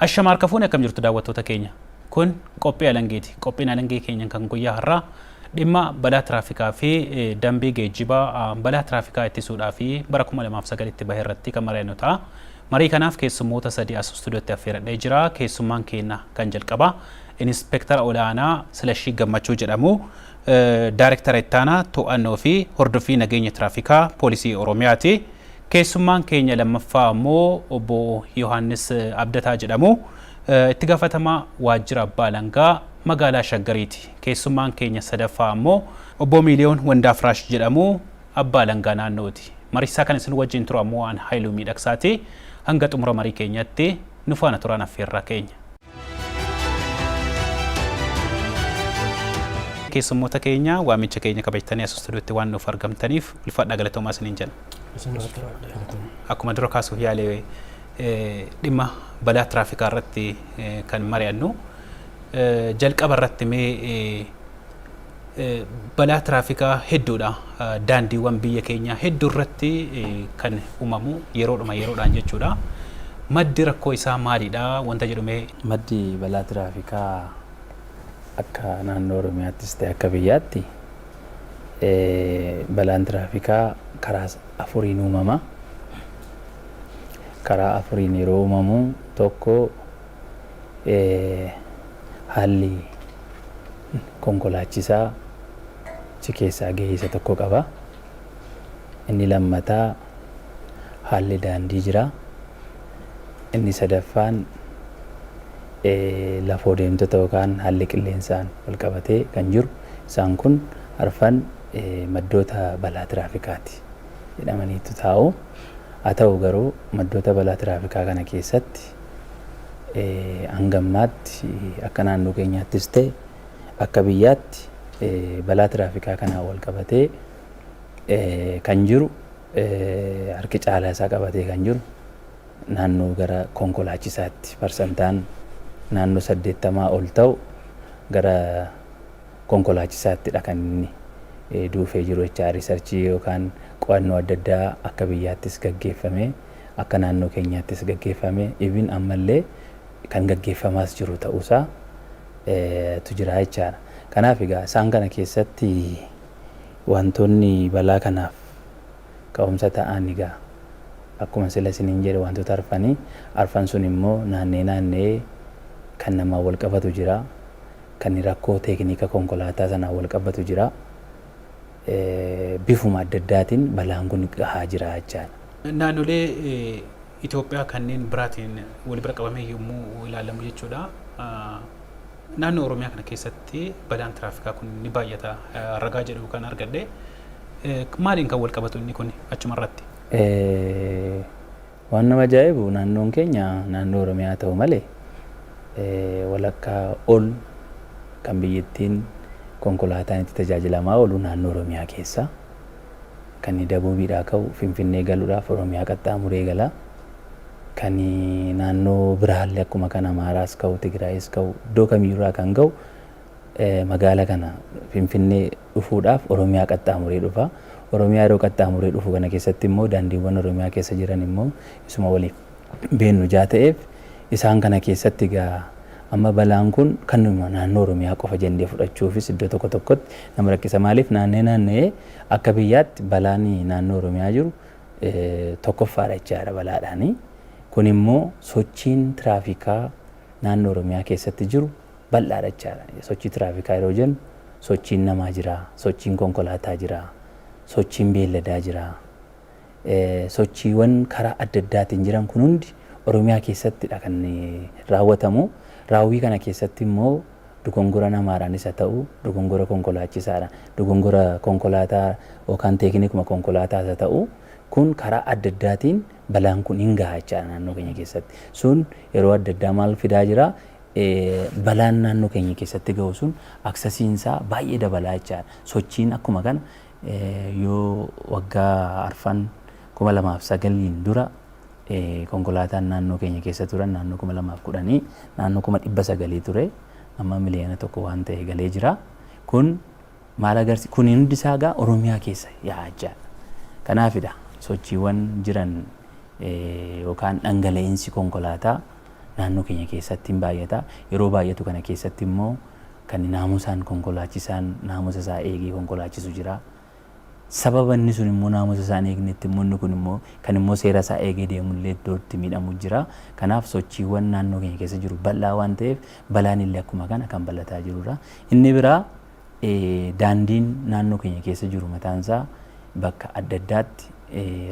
Ashama harka fuune akkam jirtu daawwattoota keenya. Kun qophii alangeeti. Qophiin alangee keenya kan guyyaa har'aa dhimma balaa tiraafikaa fi dambii geejjibaa balaa tiraafikaa ittisuudhaa fi bara 2009 tti bahe irratti kan mari'annu ta'a. Marii kanaaf keessummoota sadii as stuudiyootti affeeradhee jira. Keessummaan keenya kan jalqabaa Inspektara Olaanaa Silashii Gammachuu jedhamu, Daayirektara Ittaanaa To'annoo fi Hordoffii Nageenya Tiraafikaa Poolisii Oromiyaati. Keessummaan keenya lammaffaa immoo obbo Yohaannis Abdataa jedhamu, itti gaafatamaa waajjira abbaa alangaa magaalaa Shaggariiti. Keessummaan keenya sadaffaa immoo obbo Miiliyoon Wandaafraash jedhamu, abbaa alangaa naannooti. Mariisaa kan isin wajjin tura immoo an Haayiluu Miidhagsaati. Hanga xumura marii keenyatti nu faana turaan affeerraa keenya. Keessummoota keenya waamicha keenya kabajtanii as stuudiyootti waan nuuf argamtaniif ulfaadhaa galatoomaa isiniin jenna. Akkuma dura kaasuuf yaalee dhimma balaa tiraafikaa irratti kan mari'annu, jalqaba irratti mee balaa tiraafikaa hedduudha. Daandiiwwan biyya keenyaa hedduu irratti kan uumamu yeroodhaan jechuudha. Maddi rakkoo isaa maalidha wanta jedhume? Maddi balaa tiraafikaa akka naannoo Oromiyaattis ta'e akka biyyaatti balaan tiraafikaa karaa afuriin uumama. Karaa afuriin yeroo uumamu tokko haalli konkolaachisaa achi keessaa gahee tokko qaba. Inni lammataa haalli daandii jira. Inni sadaffaan lafoo deemtota yookaan haalli qilleensaan wal qabatee kan jiru. Isaan kun arfan maddoota balaa tiraafikaati jedhamaniitu taa'u. Haa ta'u garuu maddoota balaa tiraafikaa kana keessatti hanga ammaatti akka naannoo keenyaattis ta'e akka biyyaatti balaa tiraafikaa kanaa wal qabatee kan jiru, harki caalaa isaa qabatee kan jiru naannoo gara konkolaachisaatti parsantaan naannoo 80 ol ta'u gara konkolaachisaatti kan inni duufee jiru jecha riisarchii yookaan qo'annoo adda addaa akka biyyaattis gaggeeffame, akka naannoo keenyaattis gaggeeffame, ibin ammallee kan gaggeeffamaas jiru ta'uusaa tu jira jechaadha. Kanaaf egaa isaan kana keessatti wantoonni balaa kanaaf ka'umsa ta'an egaa akkuma sila isiniin jedhe wantoota arfan sun immoo naannee kan namaa wal qabatu jira, kan rakkoo teekniika konkolaataa sanaa wal qabatu jira. Bifuma adda addaatiin balaan kun gahaa jira jechaadha. Naannolee Itoophiyaa kanneen biraatiin wal bira qabamee yommuu ilaalamu jechuudha. Naannoo Oromiyaa kana keessatti balaan tiraafikaa kun ni baay'ata ragaa jedhu kan argadhe. Maaliin kan wal qabatu inni kun achuma irratti? Waan nama ajaa'ibu naannoon keenya naannoo Oromiyaa ta'u malee walakkaa ol kan biyyattiin konkolaataan itti tajaajilamaa oolu naannoo Oromiyaa keessa. Kan Dabuubiidhaa ka'u Finfinnee galuudhaaf Oromiyaa qaxxaamuree gala. Kan naannoo biraallee akkuma kan Amaaraas ka'u Tigraayis ka'u iddoo kamiirraa kan ga'u magaala kana Finfinnee dhufuudhaaf Oromiyaa qaxxaamuree dhufa. Oromiyaa yeroo qaxxaamuree dhufu kana keessatti immoo daandiiwwan Oromiyaa keessa jiran immoo isuma waliif beennu jaa ta'eef isaan kana keessatti egaa amma balaan kun kan naannoo Oromiyaa qofa jennee fudhachuufis iddoo tokko tokkotti nama rakkisa. Maaliif naannee akka biyyaatti balaan naannoo Oromiyaa jiru tokkoffaadha jechaadha balaadhaani. Kun immoo sochiin tiraafikaa naannoo Oromiyaa keessatti jiru bal'aadha jechaadha. Sochii tiraafikaa yeroo jennu sochiin namaa jira, sochiin konkolaataa jira, sochiin beelladaa jira. Sochiiwwan karaa adda addaatiin jiran kun hundi Oromiyaa keessattidha kan raawwatamu. Raawwii kana keessatti immoo dogongora namaadhaanis haa ta'u, dogongora konkolaachisaadhaan, dogongora konkolaataa yookaan teekniikuma konkolaataas haa ta'u, kun karaa adda addaatiin balaan kun hin gahaa jechaadha naannoo keenya keessatti. Sun yeroo adda addaa maal fidaa jira? Balaan naannoo keenya keessatti ga'u sun aksasiinsaa baay'ee dabalaa jechaadha. Sochiin akkuma kana yoo waggaa arfan 2009 dura konkolaataan naannoo keenya keessa turan naannoo 2010 naannoo 900 ture, amma miliyoona 1 waan ta'e galee jira. Kun maal agarsiisa? Kun hundi isaa gaa Oromiyaa keessa yaa'aa jira. Kanaafidha sochiiwwan jiran yookaan dhangala'insi konkolaataa naannoo keenya keessatti hin baay'ata. Yeroo baay'atu kana keessatti immoo kan naamusaan konkolaachisaan naamusa isaa eegee konkolaachisu jira. Sababa inni sun immoo naamusa isaa eegnetti immoo inni kun immoo kan immoo seera isaa eegee deemullee iddootti miidhamu jira. Kanaaf sochiiwwan naannoo keenya keessa jiru bal'aa waan ta'eef balaan illee akkuma kana kan bal'ataa jirudha. Inni biraa daandiin naannoo keenya keessa jiru mataan isaa bakka adda addaatti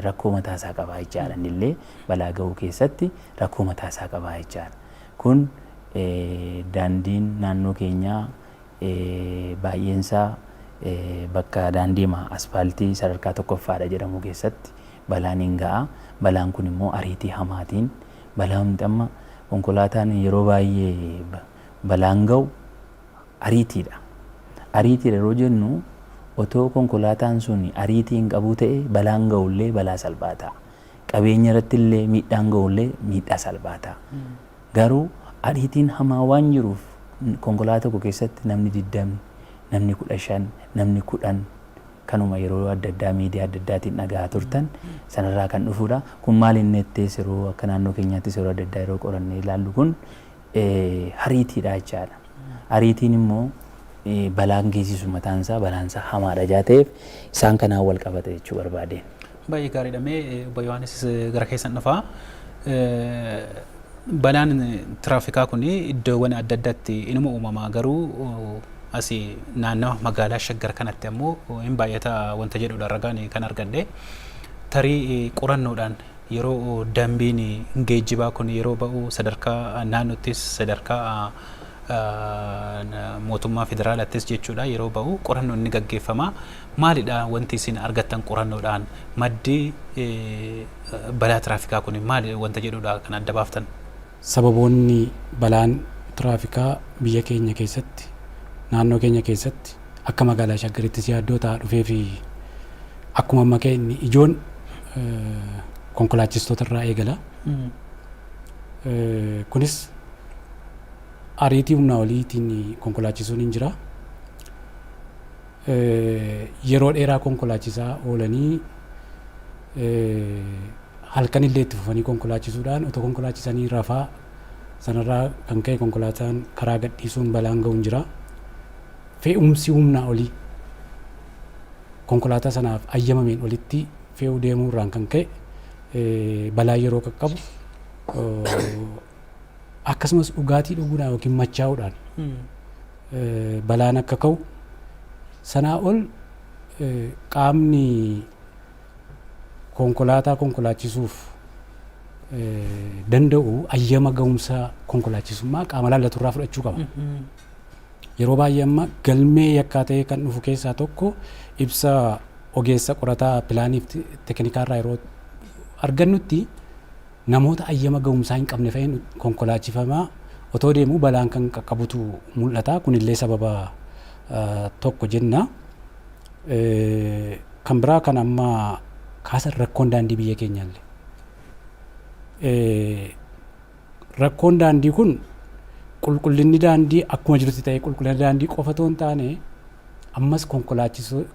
rakkoo mataa isaa qabaa jechaadha. Innillee balaa ga'uu keessatti rakkoo mataa isaa qabaa jechaadha. Kun daandiin naannoo keenyaa baay'eensaa bakka daandiima asfaaltii sadarkaa tokkoffaadha jedhamu keessatti balaan hin ga'a. Balaan kun immoo ariitii hamaatiin balaan amma konkolaataan yeroo baay'ee balaan ga'u ariitiidha. Ariitiidha yeroo jennu otoo konkolaataan sun ariitii hin qabu ta'e balaan ga'ullee balaa salphaa ta'a. Qabeenya irratti illee miidhaan ga'ullee miidhaa salphaa ta'a. Garuu ariitiin hamaa waan jiruuf konkolaataa tokko keessatti namni 20 namni 15 namni 10 kanuma yeroo adda addaa miidiyaa adda addaatiin dhagahaa turtan sanarraa kan dhufudha. Kun maal inni ettees yeroo akka naannoo keenyaattis yeroo adda addaa yeroo qorannee ilaallu kun ariitiidha jechaadha. Ariitiin immoo balaan geessisu mataan isaa balaan isaa hamaadha jaa ta'eef isaan kanaan wal qabata jechuu barbaadeen. Baay'ee gaariidha. Obbo Yohaanis gara keessan dhufaa. Balaan tiraafikaa kun iddoowwan adda addaatti inuma uumamaa garuu asii naannoo magaalaa Shaggar kanatti ammoo hin baay'ata wanta jedhudha ragaan kan argadde. Tarii qorannoodhaan yeroo dambiin geejjibaa kun yeroo ba'u sadarkaa naannoottis sadarkaa mootummaa federaalattis jechuudha yeroo ba'u qorannoon ni gaggeeffama. Maalidha wanti isin argattan qorannoodhaan maddi balaa tiraafikaa kun maali wanta jedhudha kan adda baaftan? Sababoonni balaan tiraafikaa biyya keenya keessatti naannoo keenya keessatti akka magaalaa Shaggarittis yaaddoo ta'aa dhufee fi akkuma amma keenya ijoon konkolaachistoota irraa eegala. Kunis ariitii humnaa oliitiin konkolaachisuun hin jira. Yeroo dheeraa konkolaachisaa oolanii halkan illee itti fufanii konkolaachisuudhaan otoo konkolaachisanii rafaa sanarraa kan ka'e konkolaataan karaa gadhiisuun balaan ga'uun jira. Fe'umsi humnaa olii konkolaataa sanaaf ayyamameen olitti fe'uu deemuurraan kan ka'e balaa yeroo qaqqabu akkasumas dhugaatii dhuguudhaan yookiin machaa'uudhaan balaan akka ka'u sanaa ol qaamni konkolaataa konkolaachisuuf danda'u ayyama ga'umsa konkolaachisummaa qaama laallaturraa fudhachuu qaba. Yeroo baay'ee amma galmee yakkaa ta'ee kan dhufu keessaa tokko ibsa ogeessa qorataa pilaaniif teeknikaarraa yeroo argannutti namoota ayyama ga'umsaa hin qabne fa'iin konkolaachifamaa otoo deemuu balaan kan qaqqabutu mul'ata. Kunillee sababa tokko jenna. Kan biraa kan amma kaasan rakkoon daandii biyya keenyaallee. Rakkoon daandii kun qulqullinni daandii akkuma jirutti ta'ee qulqullina daandii qofa otoo hin taane ammas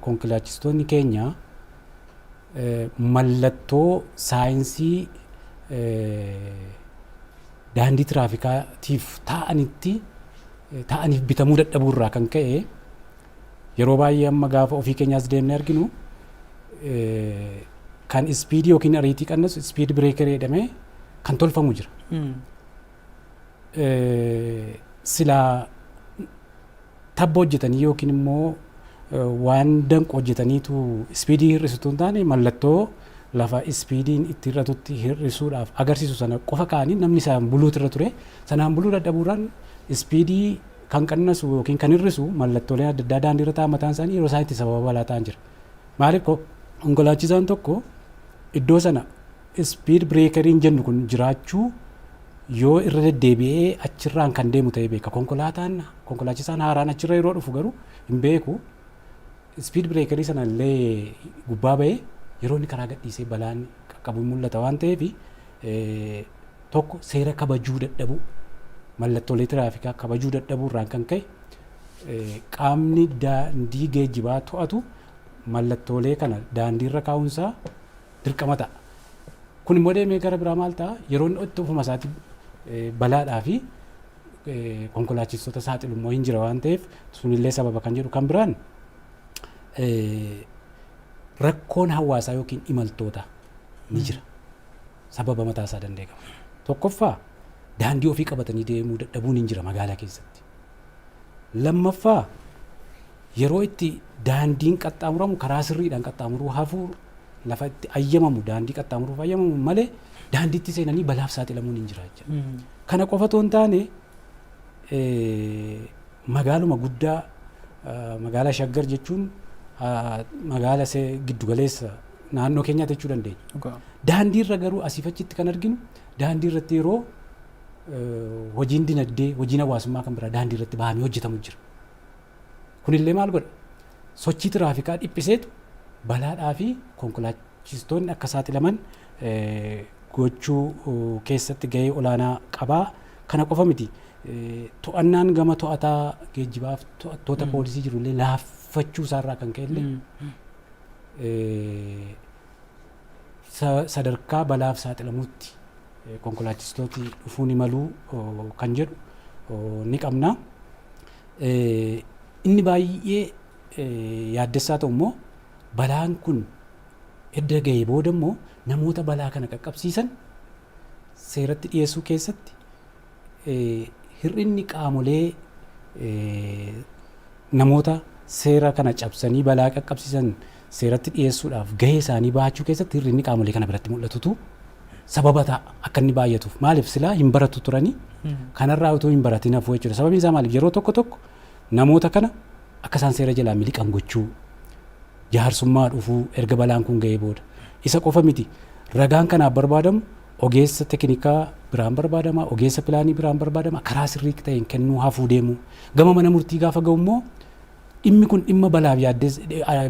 konkolaachistoonni keenya mallattoo saayinsii daandii tiraafikaatiif ta'aniif bitamuu dadhabuurraa kan ka'e yeroo baay'ee amma gaafa ofii keenyaas deemnee arginu kan ispiidii yookiin ariitii qannasu ispiid bireekerii jedhamee kan tolfamu jira. Silaa tabba hojjetanii yookiin immoo waan danqu hojjetaniitu ispiidii hir'isutu hin taane mallattoo lafa ispiidiin itti hir'atutti hir'isuudhaaf agarsiisu sana qofa kaanii namni isaan buluutu irra ture. Sanaan buluu dadhabuudhaan ispiidii kan qannasu yookiin kan hir'isu mallattooleen adda addaa daandii irra taa'an mataan isaanii yeroo isaan itti sababa balaa ta'an jira. Maaliif konkolaachisaan tokko iddoo sana ispiid bireekeriin jennu kun jiraachuu yoo irra deddeebi'ee achirraan kan deemu ta'ee beeka. Konkolaachisaan haaraan achirra yeroo dhufu garuu hin beeku. Ispiid bireekerii sana illee gubbaa ba'ee yeroo inni karaa gadhiisee balaan qaqqabu mul'ata waan ta'eef tokko seera kabajuu dadhabu mallattoolee tiraafikaa kabajuu dadhabuurraan kan ka'e qaamni daandii geejjibaa to'atu mallattoolee kana daandiirra kaa'uunsaa dirqama ta'a. Kun immoo deemee gara biraa maal ta'a yeroo inni itti ofuma isaatti balaadhaa fi konkolaachistoota saaxilu immoo hin jira waan ta'eef sunillee sababa kan jedhu kan biraan rakkoon hawaasaa yookiin imaltoota ni jira. Sababa mataa isaa danda'e qaba. Tokkoffaa daandii ofii qabatanii deemuu dadhabuun hin jira magaalaa keessatti. Lammaffaa yeroo itti daandiin qaxxaamuramu karaa sirriidhaan qaxxaamuruu hafuu lafa itti ayyamamu daandii qaxxaamuruuf ayyamamu malee daandiitti seenanii balaaf saaxilamuun hin jira jechuudha. Kana qofa otoo hin taane magaaluma guddaa magaalaa Shaggar jechuun magaala giddugaleessa naannoo keenyaatti jechuu dandeenya. Daandii irra garuu asiif achitti kan arginu daandii irratti yeroo hojiin dinagdee hojiin hawaasummaa kan biraa daandii irratti bahamee hojjetamu jira. Kunillee maal godha? Sochii tiraafikaa dhiphiseetu balaadhaa fi konkolaachistoonni akka saaxilaman gochuu keessatti gahee olaanaa qabaa. Kana qofa miti. To'annaan gama to'ataa geejjibaaf to'attoota poolisii jirullee laaffachuu isaarraa kan ka'e illee sadarkaa balaaf saaxilamuutti konkolaachistooti dhufuu ni maluu kan jedhu ni qabna. Inni baay'ee yaaddessaa ta'u immoo balaan kun edda ga'ee booda immoo namoota balaa kana qaqqabsiisan seeratti dhiyeessuu keessatti hir'inni qaamolee namoota seera kana cabsanii balaa qaqqabsiisan seeratti dhiyeessuudhaaf gahee isaanii bahachuu keessatti hir'inni qaamolee kana biratti mul'atutu sababa ta'a akka inni baay'atuuf. Maaliif silaa hin baratu turanii kanarraa utuu hin baratin hafuu jechuudha. Sababiin isaa maaliif yeroo tokko tokko namoota kana akka isaan seera jalaa miliqan gochuu jaarsummaa dhufuu erga balaan kun ga'ee booda isa qofa miti. Ragaan kanaaf barbaadamu ogeessa teknikaa biraan barbaadama, ogeessa pilaanii biraan barbaadama, karaa sirrii ta'een kennuu hafuu deemu. Gama mana murtii gaafa ga'u immoo dhimmi kun dhimma balaaf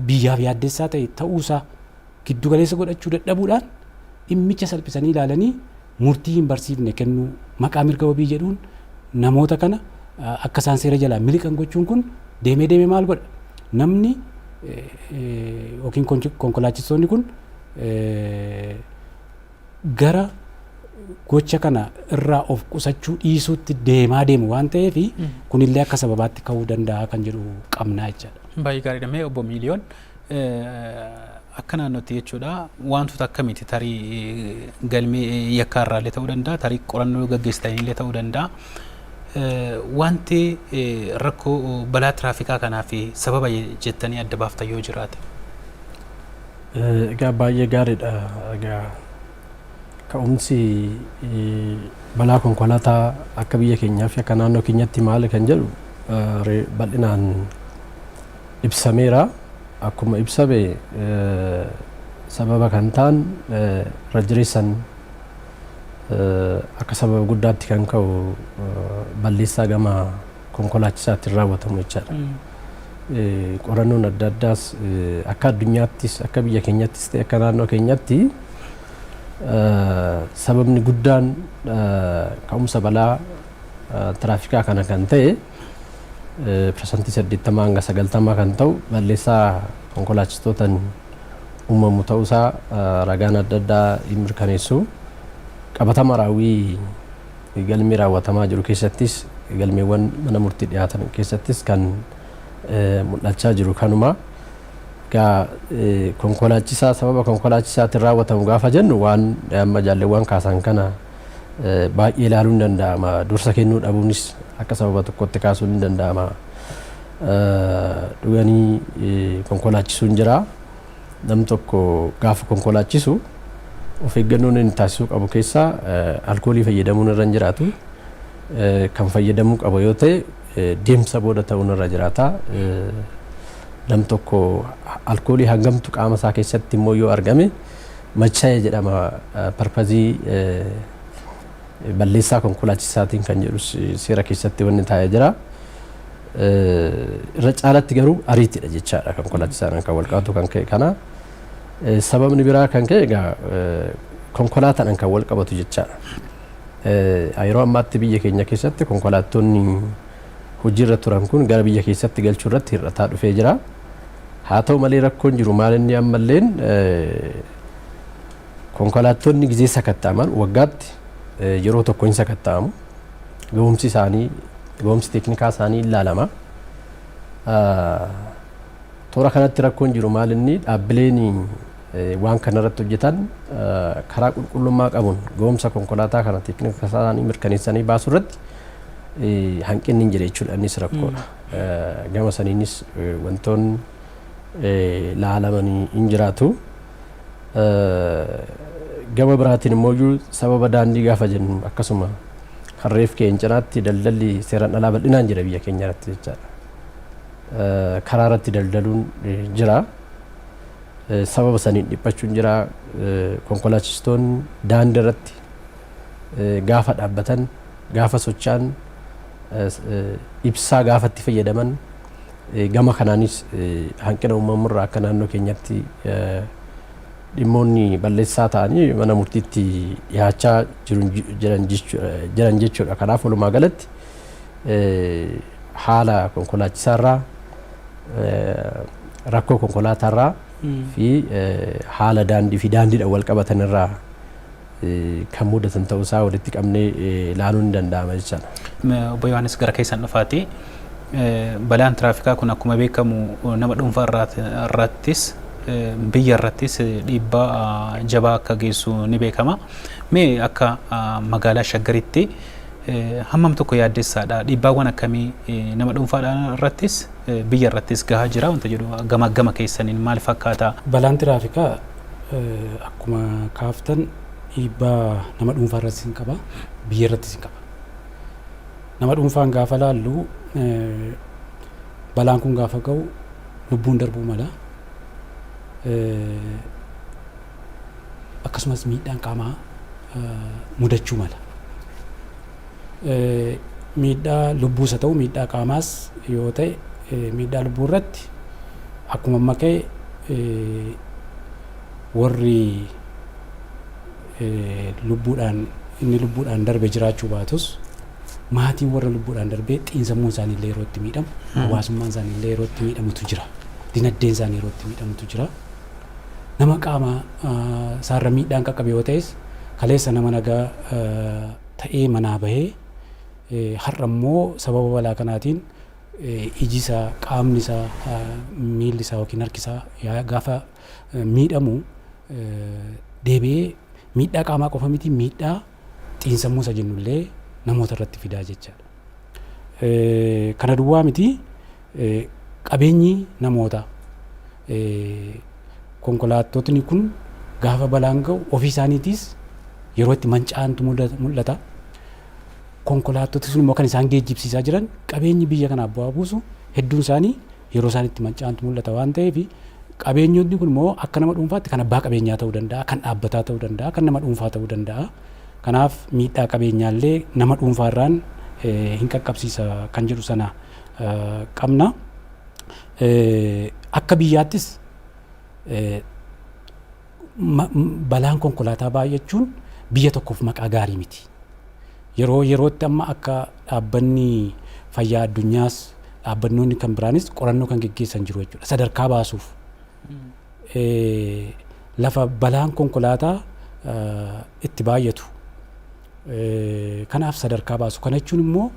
biyyaaf yaaddessaa ta'e ta'uusaa giddu galeessa godhachuu dadhabuudhaan dhimmicha salphisanii ilaalanii murtii hin barsiifne kennuu maqaa mirga wabii jedhuun namoota kana akka isaan seera jalaa miliqan gochuun kun deemee maal godha? Namni yookiin konkolaachistoonni kun gara gocha kana irraa of qusachuu dhiisuutti deemu waan ta'eef kunillee akka sababaatti ka'uu danda'a kan jedhu qabnaa jechaadha. Baay'ee gaariidha. Obbo Miiliyoon akka naannootti jechuudha wantoota akkamiiti tarii galmee yakkaarraallee ta'uu danda'a, tarii qorannoo gaggeessitanillee ta'uu danda'a. Wanti rakkoo balaa tiraafikaa kanaaf sababa jettanii adda baaftan yoo jiraate. Egaa baay'ee gaariidha. Egaa ka'umsi balaa konkolaataa akka biyya keenyaa fi akka naannoo keenyatti maali kan jedhu bal'inaan ibsameera. Akkuma ibsame sababa kan ta'an irra jireessan akka sababa guddaatti kan ka'u balleessaa gama konkolaachisaatti raawwatamu jechaadha. Qorannoon adda addaas akka addunyaattis akka biyya keenyattis ta'e akka naannoo keenyatti sababni guddaan ka'umsa balaa tiraafikaa kana kan ta'e persantii 80 hanga 90 kan ta'u balleessaa konkolaachistootaan uumamu ta'uusaa ragaan adda addaa hin mirkaneessu. Qabatama raawwii galmee raawwatamaa jiru keessattis galmeewwan mana murtii dhiyaatan keessattis kan mul'achaa jiru kanuma. Egaa konkolaachisaa sababa konkolaachisaatiin raawwatamu gaafa jennu waan amma jaalleewwan kaasan kana baay'ee ilaaluun ni danda'ama. Dursa kennuu dhabuunis akka sababa tokkotti kaasuun ni danda'ama. Dhuganii konkolaachisuun jira. Namni tokko gaafa konkolaachisu of eeggannoon inni taasisuu qabu keessaa alkoolii fayyadamuun irra hin jiraatu. Kan fayyadamuu qabu yoo ta'e deemsa booda ta'uun irra jiraata. Namni tokko alkoolii hangamtu qaama isaa keessatti immoo yoo argame machaa'ee jedhama. Parpazii balleessaa konkolaachisaatiin kan jedhu seera keessatti wanni taa'ee jira. Irra caalatti garuu ariitiidha jechaadha konkolaachisaan kan walqabatu kan ka'e kana. Sababni biraa kan ka'e egaa konkolaataan kan walqabatu jechaadha. Yeroo ammaatti biyya keenya keessatti konkolaattonni hojiirra turan kun gara biyya keessatti galchuu irratti hir'ataa dhufee jira. Haa ta'u malee rakkoon jiru maal inni ammalleen konkolaattonni gizee sakatta'aman waggaatti yeroo tokko hin sakatta'amu. Ga'umsi teeknikaa isaanii ilaalama. Toora kanatti rakkoon jiru maal inni dhaabbileen waan kanarratti hojjetan karaa qulqullummaa qabuun ga'umsa konkolaataa kana teeknika isaanii mirkaneessanii baasuu irratti hanqinni hin jira jechuudha. Innis rakkoodha. Gama saniinis wantoonni laalamanii hin jiraatu. Gama biraatiin immoo sababa daandii gaafa jennu akkasuma harreef keenya cinaatti daldalli seeraan alaa bal'inaan jira biyya keenya irratti jechaadha. Karaa irratti daldaluun jira. Sababa saniin dhiphachuun jira. Konkolaachistoonni daandii irratti gaafa dhaabbatan, gaafa socho'an, ibsaa gaafa itti fayyadaman gama kanaanis hanqina uumamuurraa akka naannoo keenyatti dhimmoonni balleessaa ta'anii mana murtiitti dhiyaachaa jiran jechuudha. Kanaaf walumaa galatti haala konkolaachisaarraa, rakkoo konkolaataarraa fi haala daandii fi daandiidhaan wal qabatanirraa kan mudatan ta'uusaa walitti qabnee ilaaluun ni danda'ama jechaadha. Obbo Yohaannis gara keessan dhufaati. Balaan tiraafikaa kun akkuma beekamu nama dhuunfaa irrattis biyya irrattis dhiibbaa jabaa akka geessu ni beekama. Mee akka magaalaa Shaggaritti hammam tokko yaaddessaadha. Dhiibbaawwan akkamii nama dhuunfaa irrattis biyya irrattis gahaa jira wanta jedhu gama keessaniin maal fakkaata? Balaan tiraafikaa akkuma kaaftan dhiibbaa nama dhuunfaa irrattis hin qaba, biyya irrattis hin qaba. Nama dhuunfaan gaafa laallu balaan kun gaafa ga'u lubbuun darbuu mala. Akkasumas miidhaan qaamaa mudachuu mala. Miidhaa lubbuus haa ta'u miidhaa qaamaas yoo ta'e miidhaa lubbuu irratti akkuma amma ka'e warri inni lubbuudhaan darbe jiraachuu baatus maatiin warra lubbuudhaan darbee xiinsammuun isaanii illee yeroo itti miidhamu, hawaasummaan isaanii illee yeroo itti miidhamutu jira. Dinagdeen isaanii yeroo itti miidhamutu jira. Nama qaama isaarra miidhaan qaqqabe yoo ta'es kaleessa nama nagaa ta'ee manaa bahee har'a immoo sababa balaa kanaatiin iji isaa, qaamni isaa, miilli isaa yookiin harki isaa gaafa miidhamu deebi'ee miidhaa qaamaa qofa miti miidhaa xiinsammuu isa jennullee namoota irratti fidaa jechaadha. Kana duwwaa miti qabeenyi namoota konkolaattotni kun gaafa balaan ga'u ofii isaaniitiis yeroo itti manca'antu mul'ata. Konkolaattoti sun immoo kan isaan geejjibsiisaa jiran qabeenyi biyya kanaaf bu'aa buusu hedduun isaanii yeroo isaan itti manca'antu mul'ata waan ta'eef qabeenyonni kun immoo akka nama dhuunfaatti kan abbaa qabeenyaa ta'uu danda'a, kan dhaabbataa ta'uu danda'a, kan nama dhuunfaa ta'uu danda'a. Kanaaf miidhaa qabeenyaallee nama dhuunfaarraan hin qaqqabsiisa kan jedhu sana qabna. Akka biyyaattis balaan konkolaataa baay'achuun biyya tokkoof maqaa gaarii miti. Yerootti amma akka dhaabbanni fayyaa addunyaas dhaabbannoonni kan biraanis qorannoo kan geggeessan jiru jechuudha. Sadarkaa baasuuf lafa balaan konkolaataa itti baay'atu. Kanaaf sadarkaa baasu. Kana jechuun immoo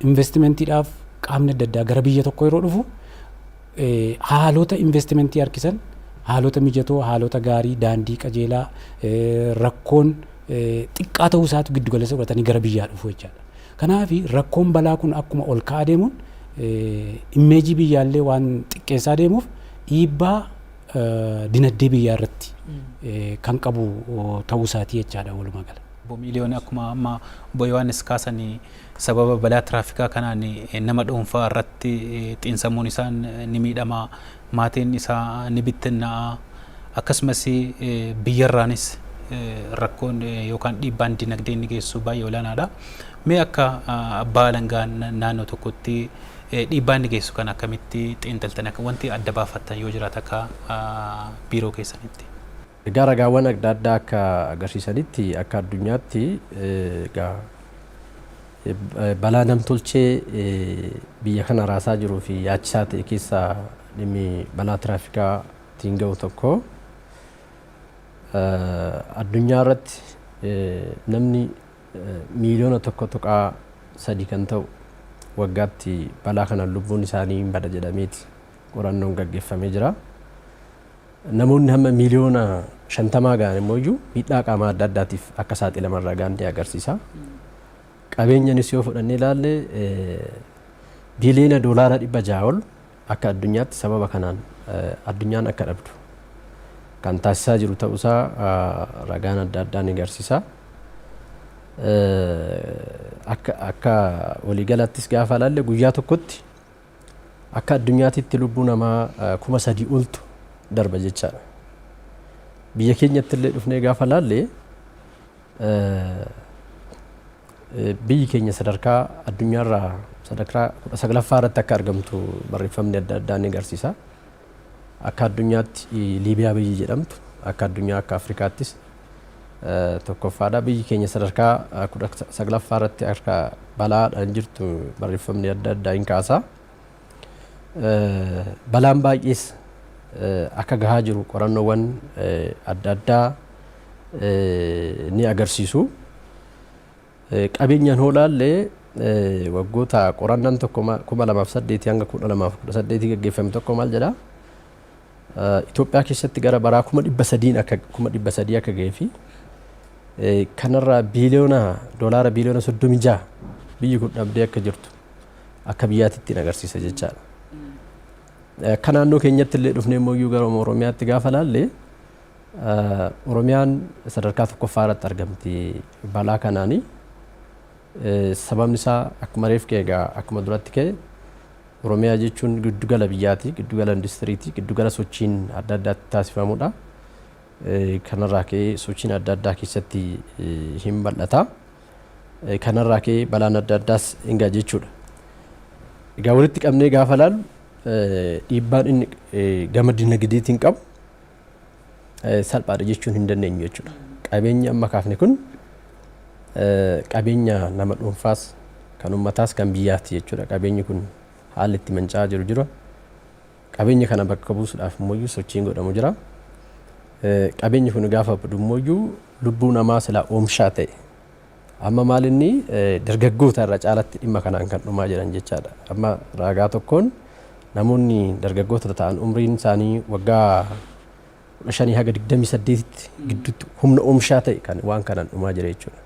investimentiidhaaf qaamni adda addaa gara biyya tokko yeroo dhufu haalota investimentii harkisan, haalota mijatoo, haalota gaarii, daandii qajeelaa, rakkoon xiqqaa ta'uu isaatu giddu galeessa godhatanii gara biyyaa dhufu jechaadha. Kanaaf rakkoon balaa kun akkuma ol ka'aa deemuun imeejii biyyaallee waan xiqqeessaa deemuuf dhiibbaa dinagdee biyyaa irratti kan qabu ta'uu isaati jechaadha walumaa gala. Miliyoonni akkuma amma Obbo Yohaannis kaasanii sababa balaa tiraafikaa kanaan nama dhuunfaa irratti xiinsammuun isaa ni miidhama, maatiin isaa ni bittinna'a, akkasumas biyyarraanis rakkoon yookaan dhiibbaan dinagdee inni geessu baay'ee olaanaadha. Mee akka abbaa alangaa naannoo tokkotti dhiibbaa inni geessu kan akkamitti xiinxaltan akka wanti adda baafattan yoo jiraata akka biiroo keessanitti? Egaa ragaawwan adda addaa akka agarsiisanitti akka addunyaatti balaa namtolchee biyya kana raasaa jiruu fi yaachisaa ta'e keessaa dhimmi balaa tiraafikaatiin ga'u tokko addunyaa irratti namni miiliyoona 1.3 kan ta'u waggaatti balaa kanaan lubbuun isaanii hin bada jedhameeti qorannoon gaggeeffamee jira. Namoonni hamma miiliyoona 50 ga'an immoo miidhaa qaamaa adda addaatiif akka saaxilaman ragaan agarsiisa. Qabeenyanis yoo fudhannee ilaalle biiliyoona doolaara 600 ol akka addunyaatti sababa kanaan addunyaan akka dhabdu kan taasisaa jiru ta'uusaa ragaan adda addaa ni agarsiisa. Akka waliigalattis gaafa ilaalle guyyaa tokkotti akka addunyaatitti lubbuu namaa 3,000 oltu darba jechaadha. Biyya keenyatti illee dhufnee gaafa ilaalle biyyi keenya sadarkaa addunyaarraa sadarkaa 19ffaa irratti akka argamtu barreeffamni adda addaa ni agarsiisa. Akka addunyaatti Liibiyaa biyyi jedhamtu akka addunyaa akka Afrikaattis tokkoffaadha. Biyyi keenya sadarkaa 19ffaa irratti akka balaadhaan jirtu barreeffamni adda addaa ni kaasa. Balaan baay'ees akka gahaa jiru qorannoowwan adda addaa ni agarsiisu. Qabeenyaan hoolaallee waggoota qorannaan tokko 2008 hanga 2018 gaggeeffame tokko maal jedha? Itoophiyaa keessatti gara baraa 300 akka ga'ee fi kanarraa doolaara biiliyoona 36 biyyi kun dhabdee akka jirtu akka biyyaatitti agarsiisa jechaadha. Akka naannoo keenyatti illee dhufnee immoo gara Oromiyaatti gaafa ilaalle Oromiyaan sadarkaa 1ffaa irratti argamti balaa kanaanii. Sababni isaa akkuma reefuu egaa akkuma duratti ka'e Oromiyaa jechuun giddugala biyyaati, giddugala industiriiti, giddugala sochiin adda addaatti taasifamudha. Kanarraa ka'ee sochiin adda addaa keessatti hin bal'ata. Kanarraa ka'ee balaan adda addaas hin ga'a jechuudha. Egaa walitti qabnee gaafa ilaallu dhiibbaan inni gama dinagdeetiin qabu salphaadha jechuun hin dandeenyu jechuudha. Qabeenyi amma kaafne kun qabeenya nama dhuunfaas kan uummataas kan biyyaati jechuudha. Qabeenyi kun haalli itti manca'aa jiru jira. Qabeenya kana bakka buusuudhaaf immoo sochiin godhamu jira. Qabeenyi kun gaafa badu immoo lubbuu namaa silaa oomishaa ta'e amma maalinni dargaggoota irra caalatti dhimma kanaan kan dhumaa jiran jechaadha. Amma ragaa tokkoon namoonni dargaggoota ta'an umriin isaanii waggaa 15 haga 28tti gidduutti humna oomishaa ta'e kan waan kanaan dhumaa jira jechuudha.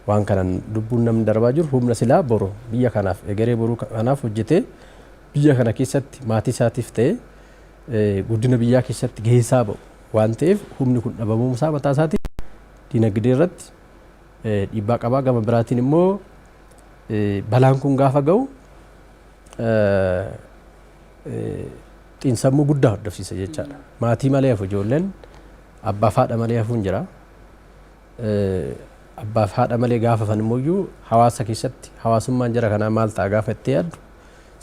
Waan kanaan lubbuun namni darbaa jiru humna silaa boru biyya kanaaf egeree boruu kanaaf hojjetee biyya kana keessatti maatii isaatiif ta'e guddina biyyaa keessatti gahee isaa ba'u waan ta'eef humni kun dhabamuu isaa mataa isaatiin dinagdee irratti dhiibbaa qabaa. Gama biraatiin immoo balaan kun gaafa ga'u xiinsammuu guddaa hordofsiisa jechaadha. Maatii malee hafu ijoolleen abbaaf haadha malee hafuun jira. Abbaaf haadha malee gaafa fan immoo hawaasa keessatti hawaasummaan jara kanaa maal ta'a gaafa itti yaaddu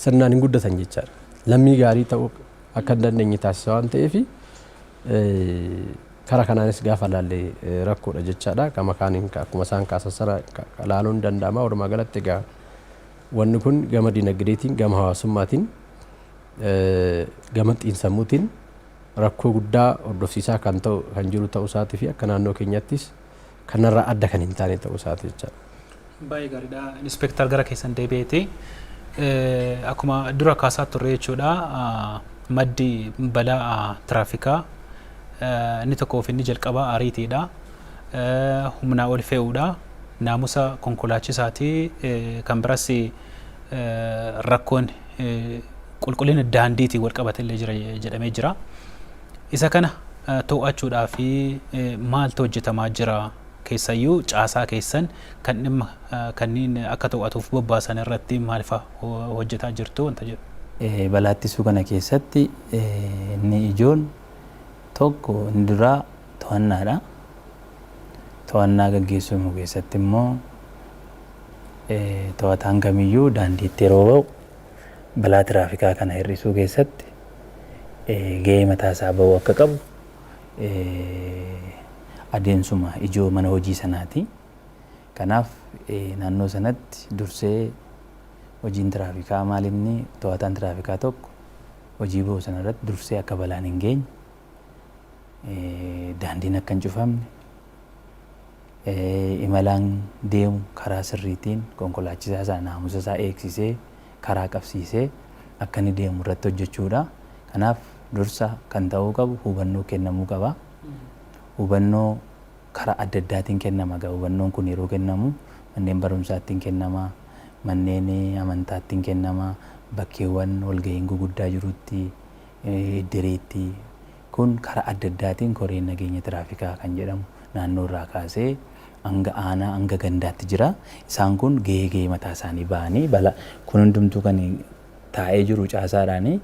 sirnaan hin guddatan jechaadha. Lammii gaarii ta'uu akka hin dandeenye taasisa waan ta'eef karaa kanaanis gaafa ilaalle rakkoodha jechaadha. Gama kaaniin akkuma isaan kaasan sana ilaaluun ni danda'ama. Walumaa galatti egaa wanni kun gama dinagdeetiin, gama hawaasummaatiin, gama xiinsammuutiin rakkoo guddaa hordofsiisaa kan jiru ta'uu isaatii fi akka naannoo keenyattis kanarraa adda kan hin taane ta'uu isaati jechaadha. Baay'ee gaariidha. Inspektar gara keessan deebi'eeti. Akkuma dura kaasaa turre jechuudha. Maddi balaa tiraafikaa inni tokkoof inni jalqabaa ariitiidha. Humnaa ol fe'uudha. Naamusa konkolaachisaatii kan biras rakkoon qulqullina daandiitiin wal qabatillee jira jedhamee jira. Isa kana to'achuudhaaf maaltu hojjetamaa jira? Keessayyuu caasaa keessan kan dhimma kanneen akka to'atuuf bobbaasan irratti maal fa'aa hojjetaa jirtu wanta jedhu? Balaa ittisuu kana keessatti inni ijoon tokko inni duraa to'annaadha. To'annaa gaggeessuu keessatti immoo to'ataan kamiyyuu daandiitti yeroo ba'u balaa tiraafikaa kana hir'isuu keessatti gahee mataa isaa ba'uu akka qabu adeemsuma ijoo mana hojii sanaati. Kanaaf naannoo sanatti dursee hojiin tiraafikaa maalinni to'ataan tiraafikaa tokko hojii ba'u sanarratti dursee akka balaan hin geenye daandiin akka hin cufamne imalaan deemu karaa sirriitiin konkolaachisaa isaa naamusa isaa eegsisee karaa qabsiisee akka inni deemu irratti hojjechuudha. Kanaaf dursa kan ta'uu qabu hubannoo kennamuu qaba. Hubannoo karaa adda addaatiin kennama. Hubannoon kun yeroo kennamu manneen barumsaattiin kennama, manneen amantaattiin kennama, bakkeewwan walga'iin guguddaa jirutti, iddireetti. Kun karaa adda addaatiin koreen nageenya tiraafikaa kan jedhamu naannoo irraa kaasee hanga aanaa hanga gandaatti jira. Isaan kun gahee mataa isaanii ba'anii kun hundumtuu kan taa'ee jiru caasaadhaan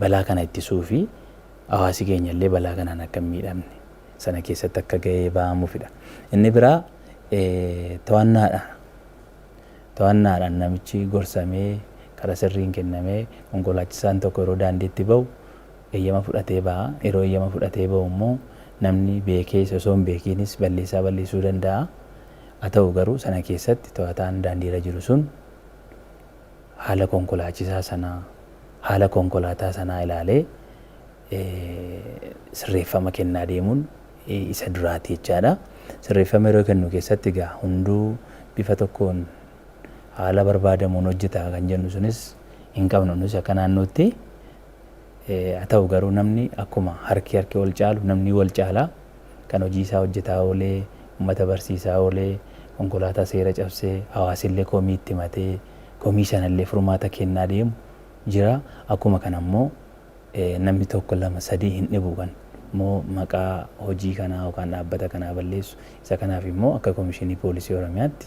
balaa kana ittisuu fi hawaasi keenya illee balaa kanaan akka hin miidhamne sana keessatti akka gahee ba'amuufidha. Inni biraa to'annaadhaan namichi gorsamee karaa sirriin kennamee konkolaachisaan tokko yeroo daandiitti ba'u eeyyama fudhatee ba'a. Yeroo eeyyama fudhatee ba'u immoo namni beekee osoo hin beekiinis balleessaa balleessuu danda'a. Haa ta'u garuu sana keessatti to'ataan daandiirra jiru sun haala konkolaachisaa sanaa, haala konkolaataa sanaa ilaalee sirreeffama kennaa deemuun isa duraati jechaadha. Sirreeffama yeroo kennu keessatti egaa hunduu bifa tokkoon haala barbaadamuun hojjeta kan jennu sunis hin qabnu nus akka naannootti. Haa ta'u garuu namni akkuma harki wal caalu namni wal caalaa kan hojii isaa hojjetaa oolee, uummata barsiisaa oolee, konkolaataa seera cabsee hawaasillee komii itti himatee komii sanallee furmaata kennaa deemu jira. Akkuma kana immoo namni tokko lama sadii hin dhibu kan immoo maqaa hojii kanaa yookaan dhaabbata kanaa balleessu. Isa kanaaf immoo akka Komishinii Poolisii Oromiyaatti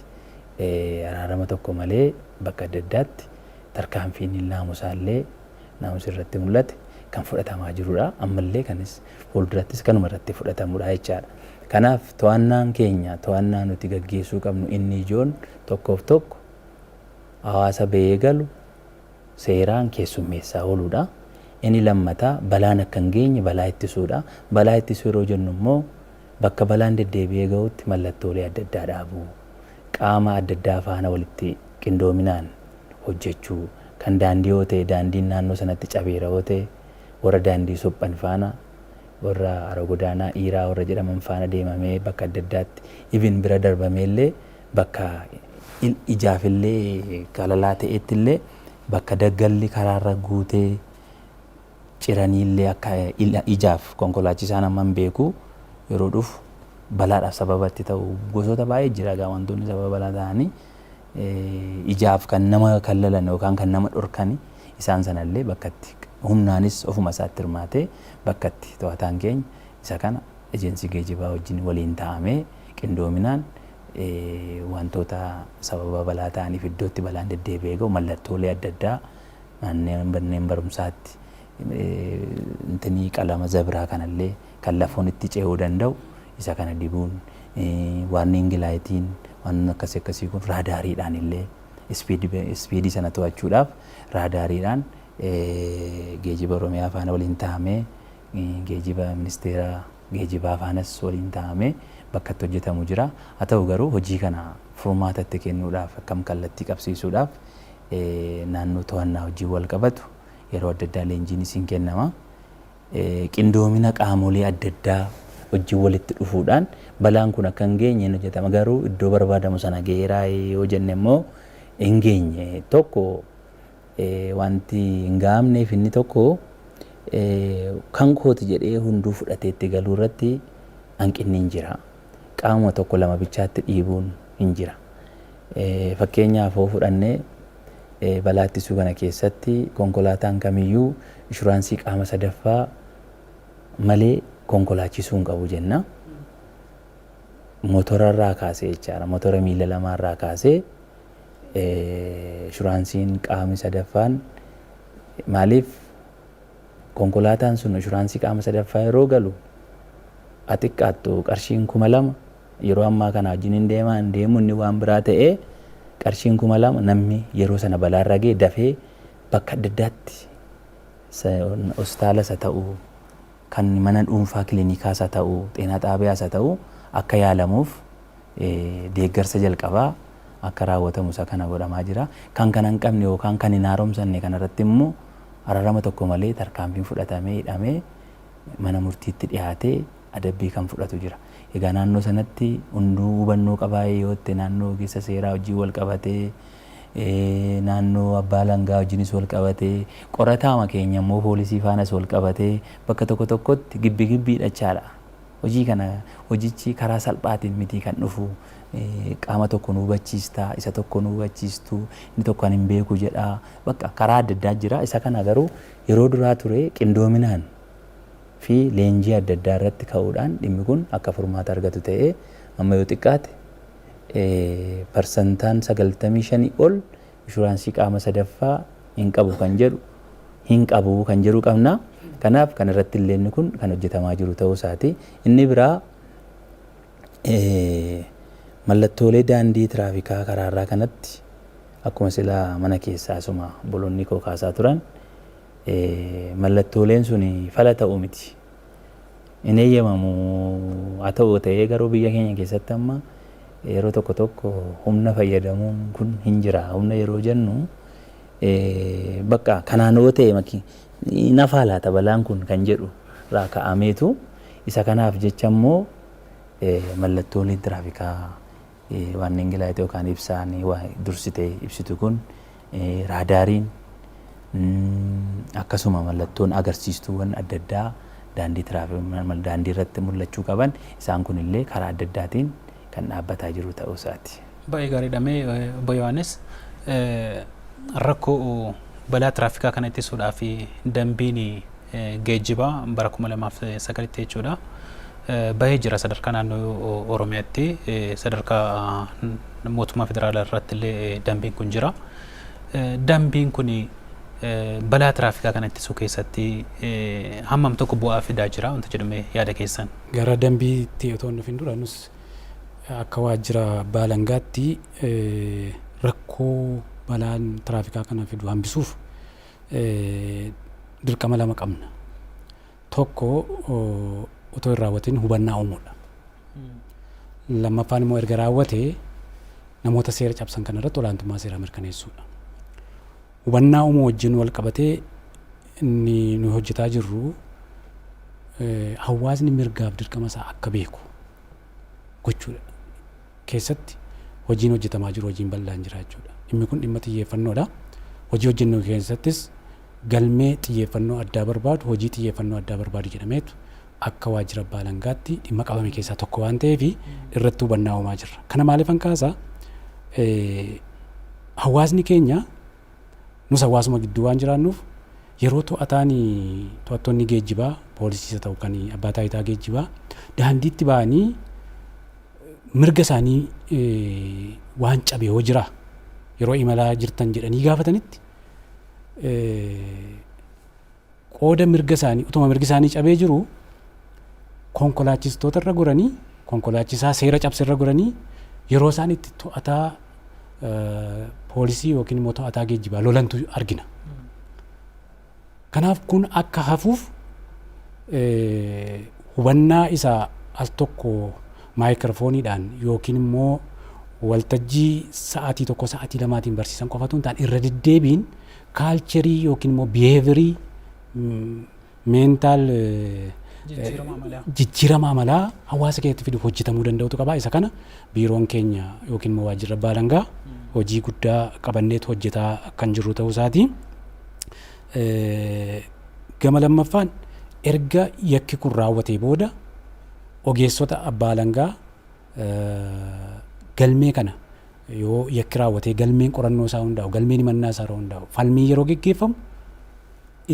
araarama tokko malee bakka adda addaatti tarkaanfiin naamusaallee naamusa irratti mul'ate kan fudhatamaa jirudha. Ammallee kanis fuuldurattis kanuma irratti fudhatamudha jechaadha. Kanaaf to'annaan keenya to'annaa nuti gaggeessuu qabnu inni ijoon tokkoof tokko hawaasa ba'ee galu seeraan keessummeessaa ooluudha. Inni lammataa balaan akka hin geenye balaa ittisuudha. Balaa ittisuu yeroo jennu immoo bakka balaan deddeebi'ee gahutti mallattoolee adda addaa dhaabuu, qaama adda addaa faana walitti qindoominaan hojjechuu, kan daandii yoo ta'e daandiin naannoo sanatti cabeera yoo ta'e warra daandii suphan faana, warra hara godaanaa dhiiraa warra jedhaman faana deemamee bakka adda addaatti ibin bira darbameellee bakka ijaafillee galalaa ta'ettillee bakka daggalli karaarra guutee ciraniillee akka ijaaf konkolaachisaan amma hin beeku yeroo dhufu balaadhaaf sababatti ta'u gosoota baay'ee jira. Egaa wantoonni sababa balaa ta'anii ijaaf kan nama kallalan yookaan kan nama dhorkani isaan sanallee bakkatti humnaanis ofuma isaatti hirmaatee bakkatti to'ataan keenya isa kana ejensii geejjibaa wajjin waliin taa'amee qindoominaan wantoota sababa balaa ta'aniif iddootti balaan deddeebi'ee gahu mallattoolee adda addaa manneen barumsaatti intinii qalama zabraa kanallee kan lafoon itti ce'uu danda'u isa kana dibuun waarniingi laayitiin waan akkasii kun raadaariidhaan illee ispiidii sana to'achuudhaaf raadaariidhaan geejjiba Oromiyaa faana waliin taa'amee geejjiba ministeera geejjibaa faanas waliin taa'amee bakka itti hojjetamu jira. Haa ta'u garuu hojii kana furmaatatti kennuudhaaf akkam kallattii qabsiisuudhaaf naannoo to'annaa hojii wal qabatu yeroo adda addaa leenjiinis hin kennama. Qindoomina qaamolee adda addaa hojii walitti dhufuudhaan balaan kun akka hin geenye hin hojjetama. Garuu iddoo barbaadamu sana geeraa yoo jenne immoo hin geenye tokko wanti hin gahamneef inni tokko kan kooti jedhee hunduu fudhateetti galuu irratti hanqinni hin jira. Qaama tokko lama bichaatti dhiibuun hin jira. Fakkeenyaaf yoo fudhannee balaa ittisuu kana keessatti konkolaataan kamiyyuu inshuraansii qaama sadaffaa malee konkolaachisuu hin qabu jenna. Motorarraa kaasee jechaadha. Motora miila lamaarraa kaasee inshuraansiin qaamni sadaffaan maaliif konkolaataan sun inshuraansii qaama sadaffaa yeroo galu xiqqaattu qarshiin 2,000 yeroo ammaa kana wajjin hin deemu inni waan biraa ta'ee qarshiin 2,000 namni yeroo sana balaarra ga'e dafee bakka adda addaatti hospitaala isa ta'u kan mana dhuunfaa kiliinikaas haa ta'u xeenaa xaabiyaas haa ta'u akka yaalamuuf deeggarsa jalqabaa akka raawwatamu isa kana godhamaa jira. Kan kana hin qabne yookaan kan hin haaromsanne kanarratti immoo araarama tokko malee tarkaanfiin fudhatamee hidhamee mana murtiitti dhiyaatee adabbii kan fudhatu jira. Egaa naannoo sanatti hunduu hubannoo qabaayee yoo ta'e naannoo ogeessa seeraa wajjin wal qabatee naannoo abbaa langaa wajjinis wal qabatee qorataama keenya immoo poolisii faanas wal qabatee bakka tokko tokkotti gibbii dhachaadha. Hojii kana hojichi karaa salphaatiin miti kan dhufu qaama tokko nu hubachiistaa isa tokko nu hubachiistu inni tokko hin beeku jedha bakka karaa adda addaa jira. Isa kana garuu yeroo duraa ture qindoominaan fi leenjii adda addaa irratti ka'uudhaan dhimmi kun akka furmaata argatu ta'ee amma yoo xiqqaate parsantaan 95 ol inshuraansii qaama sadaffaa hin qabu kan jedhu qabna. Kanaaf kan irratti illee inni kun kan hojjetamaa jiru ta'uu isaati. Inni biraa mallattoolee daandii tiraafikaa karaarraa kanatti akkuma silaa mana keessaa asuma bolonni koo kaasaa turan mallattooleen sun fala ta'uu miti. Hin eeyyamamu haa ta'u ta'ee garuu biyya keenya keessatti amma yeroo tokko tokko humna fayyadamuun kun hin jira. Humna yeroo jennu bakka kanaan yoo ta'e nafaa laata balaan kun kan jedhu irraa ka'ameetu isa kanaaf jecha immoo mallattoolee tiraafikaa waan ingilaayitii yookaan ibsaan dursitee ibsitu kun raadaariin akkasuma mallattoon agarsiistuuwwan adda addaa daandii irratti mul'achuu qaban isaan kun illee karaa adda addaatiin kan dhaabbataa jiru ta'uu isaati. Baay'ee gaariidhamee obbo Yohaannis rakkoo balaa tiraafikaa kana ittisuudhaa fi dambiin geejjibaa bara 2009 jechuudha. Bahee jira sadarkaa naannoo Oromiyaatti sadarkaa mootummaa federaalaa irratti illee dambiin kun jira. Dambiin kun balaa tiraafikaa kana ittisuu keessatti hammam tokko bu'aa fidaa jira wanta jedhamee yaada keessan? Gara dambiitti otoo hin dhufin dura nus akka waajjira abbaa alangaatti rakkoo balaan tiraafikaa kana fidu hambisuuf dirqama lama qabna. Tokko otoo hin raawwatin hubannaa uumuudha. Lammaffaan immoo erga raawwatee namoota seera cabsan kana irratti olaantummaa seeraa mirkaneessuudha. Hubannaa uumuu wajjin wal qabatee inni nu hojjetaa jirru hawaasni mirgaaf dirqama isaa akka beeku gochuudha. Keessatti hojiin hojjetamaa jiru hojiin bal'aan jira jechuudha. Dhimmi kun dhimma xiyyeeffannoodha. Hojii hojjennu keessattis galmee xiyyeeffannoo addaa barbaadu hojii xiyyeeffannoo addaa barbaadu jedhameetu akka waajjira abbaa alangaatti dhimma qabame keessaa tokko waan ta'eef irratti hubannaa uumaa jirra. Kana maaliifan kaasaa hawaasni keenya nus hawaasuma gidduu waan jiraannuuf yeroo to'attoonni geejjibaa poolisiisa ta'u kan abbaa taayitaa geejjibaa daandiitti ba'anii mirga isaanii waan cabe yoo jira yeroo imalaa jirtan jedhanii gaafatanitti qooda mirga isaanii utuma mirgi isaanii cabee jiru konkolaachistoota irra goranii konkolaachisaa seera cabse irra goranii yeroo isaan itti to'ataa poolisii yookiin immoo to'ataa geejjibaa lolantu argina. Kanaaf kun akka hafuuf hubannaa isaa al tokko maayikiroofooniidhaan yookiin immoo waltajjii sa'aatii tokko sa'aatii lamaatiin barsiisan qofatu hin taane irra deddeebiin kaalcherii yookiin immoo biheevirii meentaal jijjiirama amalaa hawaasa keessatti fiduuf hojjetamuu danda'utu qaba. Isa kana biiroon keenya yookiin immoo waajjira abbaa alangaa hojii guddaa qabanneetu hojjetaa kan jirru ta'uu isaati. Gama lammaffaan erga yakki kun raawwatee booda ogeessota abbaa alangaa galmee kana yoo yakki raawwatee galmeen qorannoo isaa hundaa'u galmeen himannaa isaa hundaa'u falmii yeroo geggeeffamu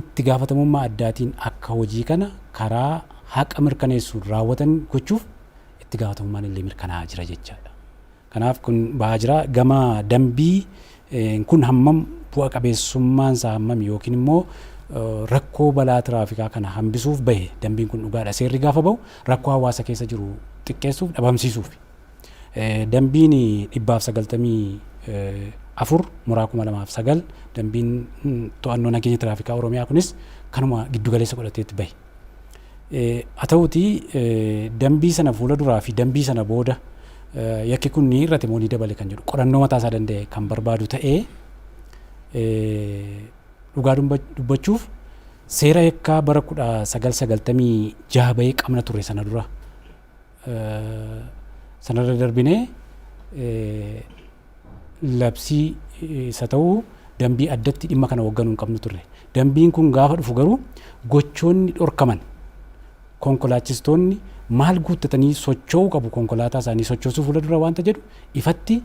itti gaafatamummaa addaatiin akka hojii kana karaa haqa mirkaneessuun raawwatan gochuuf itti gaafatamummaan illee mirkanaa'aa jira jechaadha. Kanaaf kun ba'aa jira. Gama dambii kun hammam bu'a qabeessummaan isaa hammam yookiin immoo rakkoo balaa tiraafikaa kana hambisuuf bahe dambiin kun dhugaadha. Seerri gaafa bahu rakkoo hawaasa keessa jiru xiqqeessuuf dhabamsiisuuf. Dambiin 494/2009 dambiin to'annoo nageenya tiraafikaa Oromiyaa kunis kanuma giddu galeessa godhateetti bahe. Haa ta'uti dambii sana fuula duraa fi dambii sana booda yakki kun ni irratti moo ni dabale kan jedhu qorannoo mataa isaa danda'e kan barbaadu ta'ee dhugaa dubbachuuf seera yakkaa bara 1996 bahee qabna ture sana dura sanarra darbinee labsii isa ta'uu dambii addatti dhimma kana hoogganuu hin qabnu turre. Dambiin kun gaafa dhufu garuu gochoonni dhorkaman konkolaachistoonni maal guuttatanii socho'uu qabu konkolaataa isaanii sochoosuu fuuldura waanta jedhu ifatti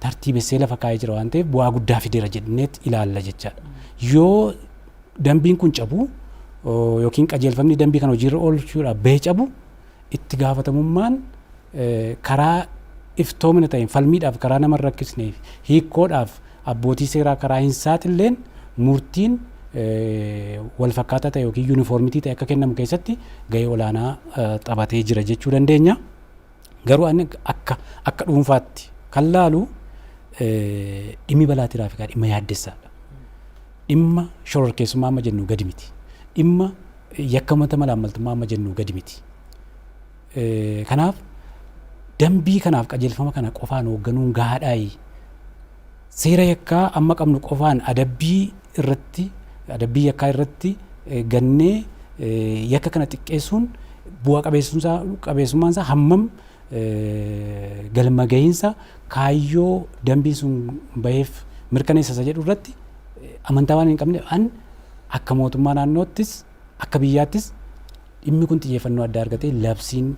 tartiibessee lafa kaa'ee jira waan ta'eef bu'aa guddaa fideera jedhaneet ilaalla jechaadha. Yoo dambiin kun cabu yookiin qajeelfamni dambii kana hojiirra oolchuudhaaf bahee cabu itti gaafatamummaan karaa iftoomina ta'een falmiidhaaf karaa nama rakkisneef hiikkoodhaaf abbootii seeraa karaa hin saaxilleen murtiin wal fakkaataa ta'e yookiin yuunifoormitii ta'e akka kennamu keessatti gahee olaanaa taphatee jira jechuu dandeenya. Garuu ani akka dhuunfaatti kan laalu dhimmi balaa tiraafikaa dhimma yaaddessaadha. Dhimma shororkeessummaa amma jennu gadi miti. Dhimma yakkamata malaammaltummaa amma jennu gadi miti. Kanaaf dambii kanaaf qajeelfama kana qofaan hoogganuun gahaadhaayi. Seera yakkaa amma qabnu qofaan adabbii yakkaa irratti gannee yakka kana xiqqeessuun bu'aa qabeessummaan isaa hammam galma gahiinsa kaayyoo dambii sun baheef mirkaneessa jedhu irratti amantaa waan hin qabne an akka mootummaa naannoottis akka biyyaattis dhimmi kun xiyyeeffannoo addaa argatee labsiin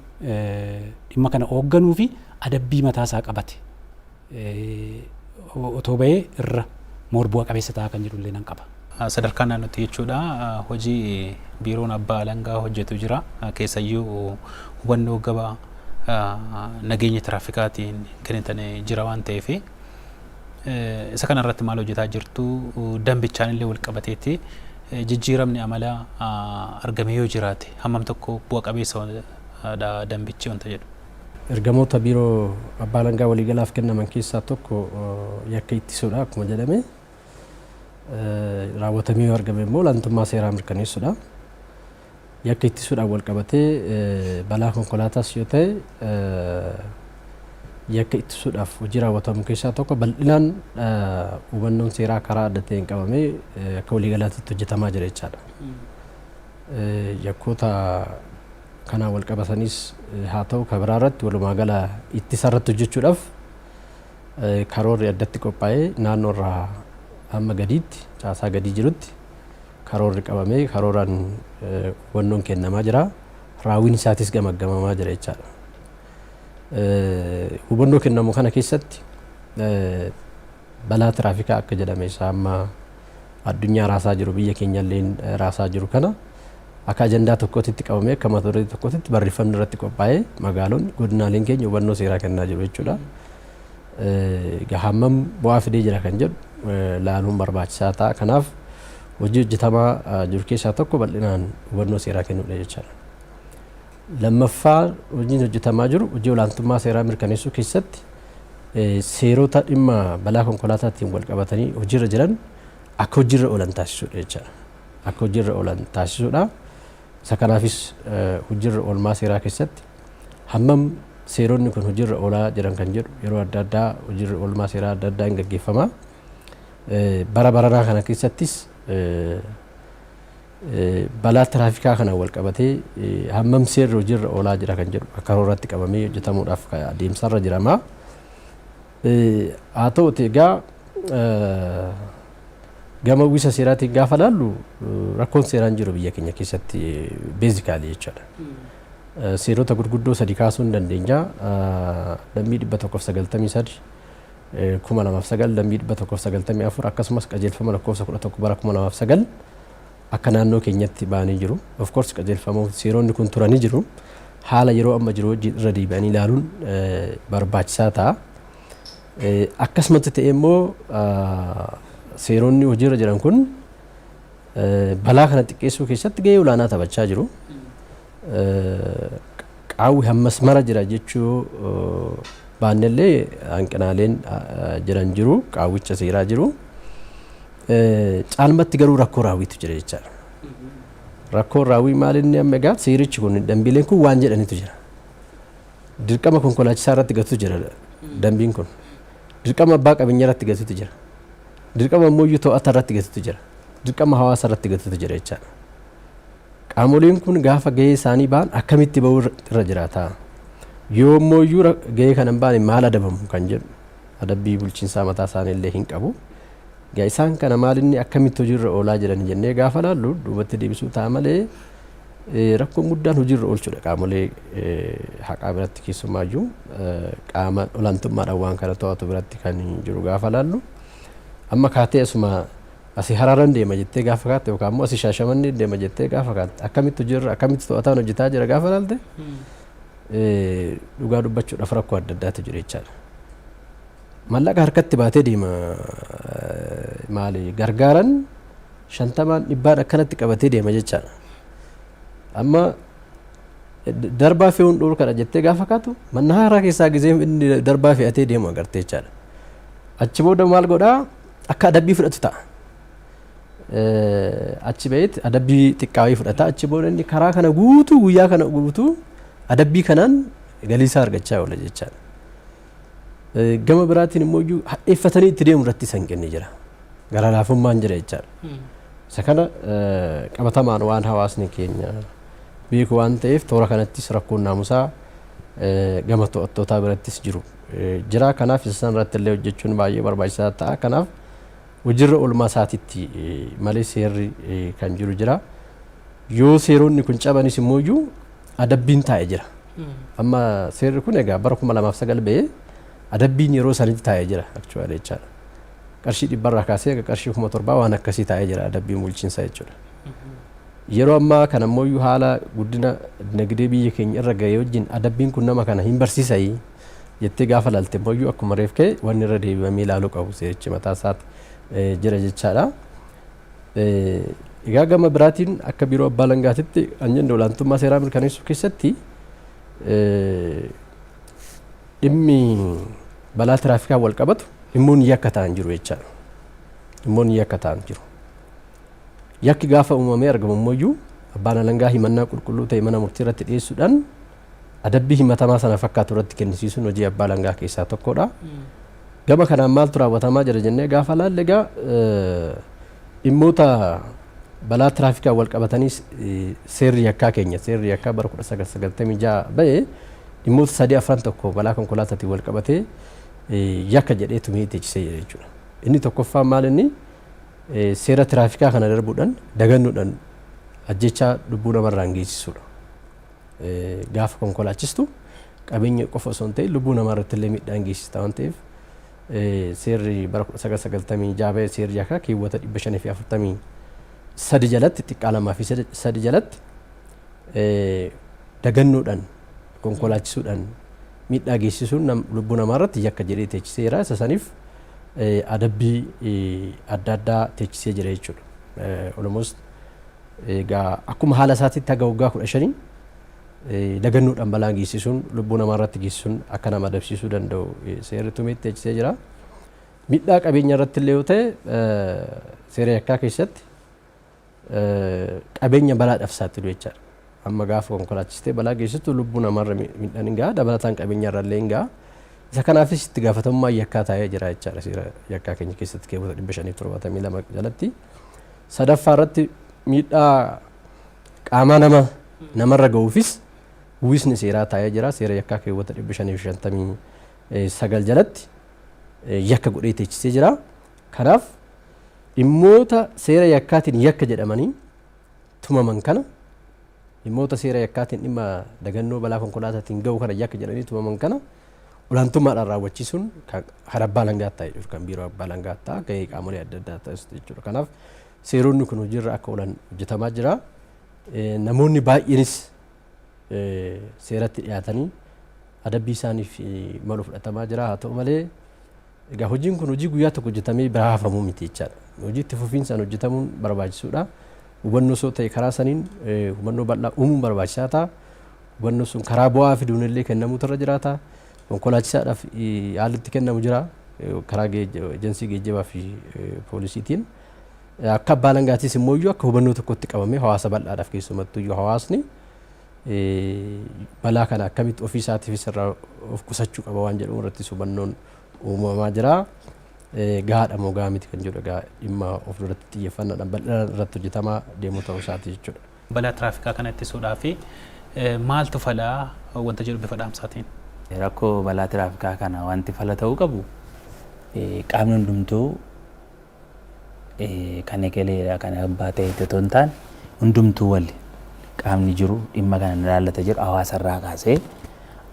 dhimma kana hoogganuu fi adabbii mataa isaa qabate otoo bahee irra bu'aa qabeessa ta'a kan jedhullee nan qaba. Sadarkaa naannootti jechuudha hojii biiroon abbaa alangaa hojjetu jira keessayyuu hubannoo gabaa nageenya tiraafikaatiin kennitan jira waan ta'eef isa kana irratti maal hojjetaa jirtu dambichaan illee wal qabateetti jijjiiramni amalaa argamee yoo jiraate hammam tokko bu'aa qabeessa dambichi wanta jedhu. Ergamoota biiroo abbaa alangaa waliigalaaf kennaman keessaa tokko yakka ittisuudha akkuma jedhame raawwatamee yoo argame immoo olaantummaa seeraa mirkaneessuudha. Yakka ittisuudhaan wal qabatee balaa konkolaataas yoo ta'e yakka ittisuudhaaf hojii raawwatamu keessaa tokko bal'inaan hubannoon seeraa karaa adda ta'een qabamee akka waliigalaatti hojjetamaa jira jechaadha. Yakkoota kanaan wal qabatanis haa ta'u kan biraa irratti walumaa gala ittisa irratti hojjechuudhaaf karoorri addatti qophaa'ee naannoo irraa hamma gadiitti caasaa gadii jirutti karoorri qabamee karooraan hubannoon kennamaa jira. Raawwiin isaatis gamaggamamaa jira jechaadha. Hubannoo kennamu kana keessatti balaa tiraafikaa akka jedhame isaa amma addunyaa raasaa jiru biyya keenyallee raasaa jiru kana akka ajandaa tokkotti qabamee akka mata duree tokkotti barreeffamni irratti qophaa'ee magaalonni godinaaleen keenya hubannoo seeraa kennaa jiru jechuudha. Hammam bu'aa fidee jira kan jedhu laaluun barbaachisaa ta'a. Kanaaf hojii hojjetamaa jiru keessaa tokko bal'inaan hubannoo seeraa kennuudha jechuudha. Lammaffaa hojiin hojjetamaa jiru hojii olaantummaa seeraa mirkaneessuu keessatti seerota dhimma balaa konkolaataatiin wal qabatanii hojiirra jiran akka hojiirra oolan taasisuudha jechuudha. Akka hojiirra oolan taasisuudha. Isa kanaafis hojiirra oolmaa seeraa keessatti hammam seeronni kun hojiirra oolaa jiran kan jedhu yeroo adda addaa hojiirra oolmaa seeraa adda addaa hin gaggeeffama. Bara baranaa kana keessattis balaa tiraafikaa kana wal qabatee hammam seerri hojiirra oolaa jira kan jedhu akka karoorratti qabamee hojjetamuudhaaf adeemsarra jirama. Haa ta'uti egaa gama uwwisa seeraatiin gaafa laallu rakkoon seeraan jiru biyya keenya keessatti beezikaalii jechuudha. Seerota gurguddoo sadi kaasuu hin dandeenya. Dambii 193 2009 dambii 194 akkasumas qajeelfama lakkoofsa 11 bara 2009 akka naannoo keenyatti ba'anii jiru. Of course qajeelfamoota seeronni kun turanii jiru. Haala yeroo amma jiru wajjin irra deebi'anii ilaaluun barbaachisaa ta'a. Akkasumatti ta'e immoo seeronni hojiirra jiran kun balaa kana xiqqeessuu keessatti gahee olaanaa taphachaa jiru. Qaawwi hammas mara jira jechuu baannellee hanqinaaleen jiran jiru. Qaawwicha seeraa jiru. Caalmatti garuu rakkoo raawwiitu jira jechaadha. Rakkoon raawwii maalinni amma egaa seerichi kun dambiileen kun waan jedhanitu jira. Dirqama konkolaachisaa irratti gatutu jira dambiin kun. Dirqama abbaa qabeenyaa irratti gatutu jira. Dirqama ammoo to'ata irratti gatutu jira. Dirqama hawaasa irratti gatutu jira jechaadha. Qaamoleen kun gaafa gahee isaanii ba'an akkamitti ba'uu irra jiraata. yoo immoo iyyuu gahee kana hin baane maal adabamu kan jedhu adabbii bulchiinsaa mataa isaanii illee hin qabu. Egaa isaan kana maalinni akkamitti hojiirra oolaa jiran jennee gaafa laallu duubatti deebisuu ta'a malee rakkoon guddaan hojiirra oolchuudha qaamolee haqaa biratti keessumaayyuu qaama olaantummaadhaan waan kana to'atu biratti kan jiru gaafa laallu amma kaatee asuma asii Hararan deema jettee gaafa kaatte yookaan immoo asii Shaashamannee deema jettee gaafa kaatte akkamitti hojiirra akkamitti to'ataan hojjetaa jira gaafa laalte dhugaa dubbachuudhaaf rakkoo adda addaatu jira jechaadha. Mallaqa harkatti baatee deema maali gargaaran 50,000 akkanatti qabatee deema jechaadha. Amma darbaa fe'uun dhooruu kana jettee gaafa kaatu manna haaraa keessaa gizee inni darbaa fe'atee deemu agartee jechaadha. Achi booda maal godhaa akka adabbii fudhatu ta'a. Achi ba'eetti adabbii xiqqaawii fudhata. Achi booda inni karaa kana guutuu guyyaa kana guutuu adabbii kanaan galiisaa argachaa oola jechaadha. Gama biraatiin immoo iyyuu hadheeffatanii itti deemu irratti isa hin kenne jira. Gara laafummaan jira jechaadha. Isa kana qabatamaan waan hawaasni keenya beeku waan ta'eef toora kanattis rakkoon naamusaa gama to'attootaa birattis jiru jira. Kanaaf isaan irratti illee hojjechuun baay'ee barbaachisaa ta'a. Kanaaf hojiirra oolmaa isaatiitti malee seerri kan jiru jira. Yoo seeronni kun cabanis immoo iyyuu adabbiin taa'ee jira. Amma seerri kun egaa bara 2009 ba'ee adabbiin yeroo sanitti taa'ee jira actually jechaadha. Qarshii 100 kaasee qarshii 7,000 waan akkasii taa'ee jira adabbiin bulchiinsaa jechuudha. Yeroo ammaa kana immoo iyyuu haala guddina dinagdee biyya keenya irra ga'ee wajjin adabbiin kun nama kana hin barsiisai jettee gaafa laalte immoo iyyuu akkuma reef ka'e wanni irra deebi'amee ilaaluu qabu seerichi mataa isaatti jira jechaadha. Egaa gama biraatiin akka biiroo abbaa alangaatitti kan jennu olaantummaa seeraa mirkaneessuu keessatti dhimmi balaa tiraafikaa wal qabatu dhimmoonni yakka ta'an jiru jechaadha. Dhimmoonni yakka ta'an jiru. Yakki gaafa uumamee argamu immoo iyyuu abbaan alangaa himannaa qulqulluu ta'e mana murtii irratti dhiyeessuudhaan adabbii himatamaa sana fakkaatu irratti kennisiisuun hojii abbaa alangaa keessaa tokkodha. Gama kanaan maaltu raawwatamaa jira jennee gaafa laalle egaa dhimmoota balaa tiraafikaa wal qabatanii seerri yakkaa keenya seerri yakkaa bara 1996 ba'e dhimmoota 3-4 balaa konkolaataatiin wal qabatee yakka jedhee tumee teechisee jira jechuudha. Inni tokkoffaan maal inni seera tiraafikaa kana darbuudhaan dagannuudhaan ajjechaa lubbuu namarraan geessisuudha. Gaafa konkolaachistu qabeenya qofa osoo hin ta'in lubbuu namarratti illee miidhaan geessista waan ta'eef seerri bara 1996 ba'e seerri yakkaa keewwata 543 jalatti xiqqaa 2 jalatti dagannuudhaan konkolaachisuudhaan miidhaa geessisuun lubbuu namarratti yakka jedhee teechiseera. Isa saniif adabbii adda addaa teechisee jira jechuudha. Almost egaa akkuma haala isaatiitti haga waggaa 15 dagannuudhaan balaa geessisuun lubbuu namarratti geessisuun akka nama adabsiisuu danda'u seerri tumee teechisee jira. Miidhaa qabeenya irratti illee yoo ta'e seera yakkaa keessatti qabeenya balaadhaaf saaxilu jechaadha. Amma gaafa konkolaachistee balaa geessistu lubbuu namarra miidhaan hin ga'a dabalataan qabeenya irra illee hin ga'a. Isa kanaafis itti gaafatamummaa yakkaa taa'ee jira jechaadha seera yakkaa keenya keessatti keewwata 572 jalatti. Sadaffaa irratti miidhaa qaamaa namarra ga'uufis uwwisni seeraa taa'ee jira. Seera yakkaa keewwata 559 jalatti yakka godhee teechisee jira. Kanaaf dhimmoota seera yakkaatiin yakka jedhamanii tumaman kana dhimmoota seera yakkaatiin dhimma dagannoo balaa konkolaataatiin ga'u kana yakka jedhanii tumaman kana olaantummaadhaan raawwachiisuun kan abbaa alangaa ta'e jiru kan biiroo abbaa alangaa ta'a gahee qaamolee adda addaa ta'es jechuudha. Kanaaf seeronni kun hojiirra akka oolan hojjetamaa jira. Namoonni baay'eenis seeratti dhiyaatanii adabbii isaaniif malu fudhatamaa jira. Haa ta'u malee egaa hojiin kun hojii guyyaa tokko hojjetamee biraa hafamuu miti jechaadha. Hojii itti fufiinsaan hojjetamuun barbaachisuudha. Hubannoo soo ta'e karaa saniin hubannoo bal'aa uumuun barbaachisaa ta'a. Hubannoo sun karaa bu'aa fiduun illee kennamuutu irra jiraata. Konkolaachisaadhaaf haalli itti kennamu jira karaa ejensii geejjibaa fi poolisiitiin. Akka abbaa alangaatis immoo iyyuu akka hubannoo tokkotti qabamee hawaasa bal'aadhaaf keessumattuu iyyuu hawaasni balaa kana akkamitti ofii isaatiifis irraa of qusachuu qaba waan jedhamu irrattis hubannoon uumamaa jira. Gahaadha moo gahaa miti kan jedhu egaa dhimma of duratti xiyyeeffannaadhaan bal'inaan irratti hojjetamaa deemuu ta'uu isaati jechuudha. Balaa tiraafikaa kana ittisuudhaaf maaltu falaa wanta jedhu bifa dhaamsaatiin? Rakkoo balaa tiraafikaa kana wanti fala ta'uu qabu qaamni hundumtuu kan eegaleedha kan abbaa ta'e otoo hin taane hundumtuu wali qaamni jiru dhimma kana ilaallata jiru hawaasarraa kaasee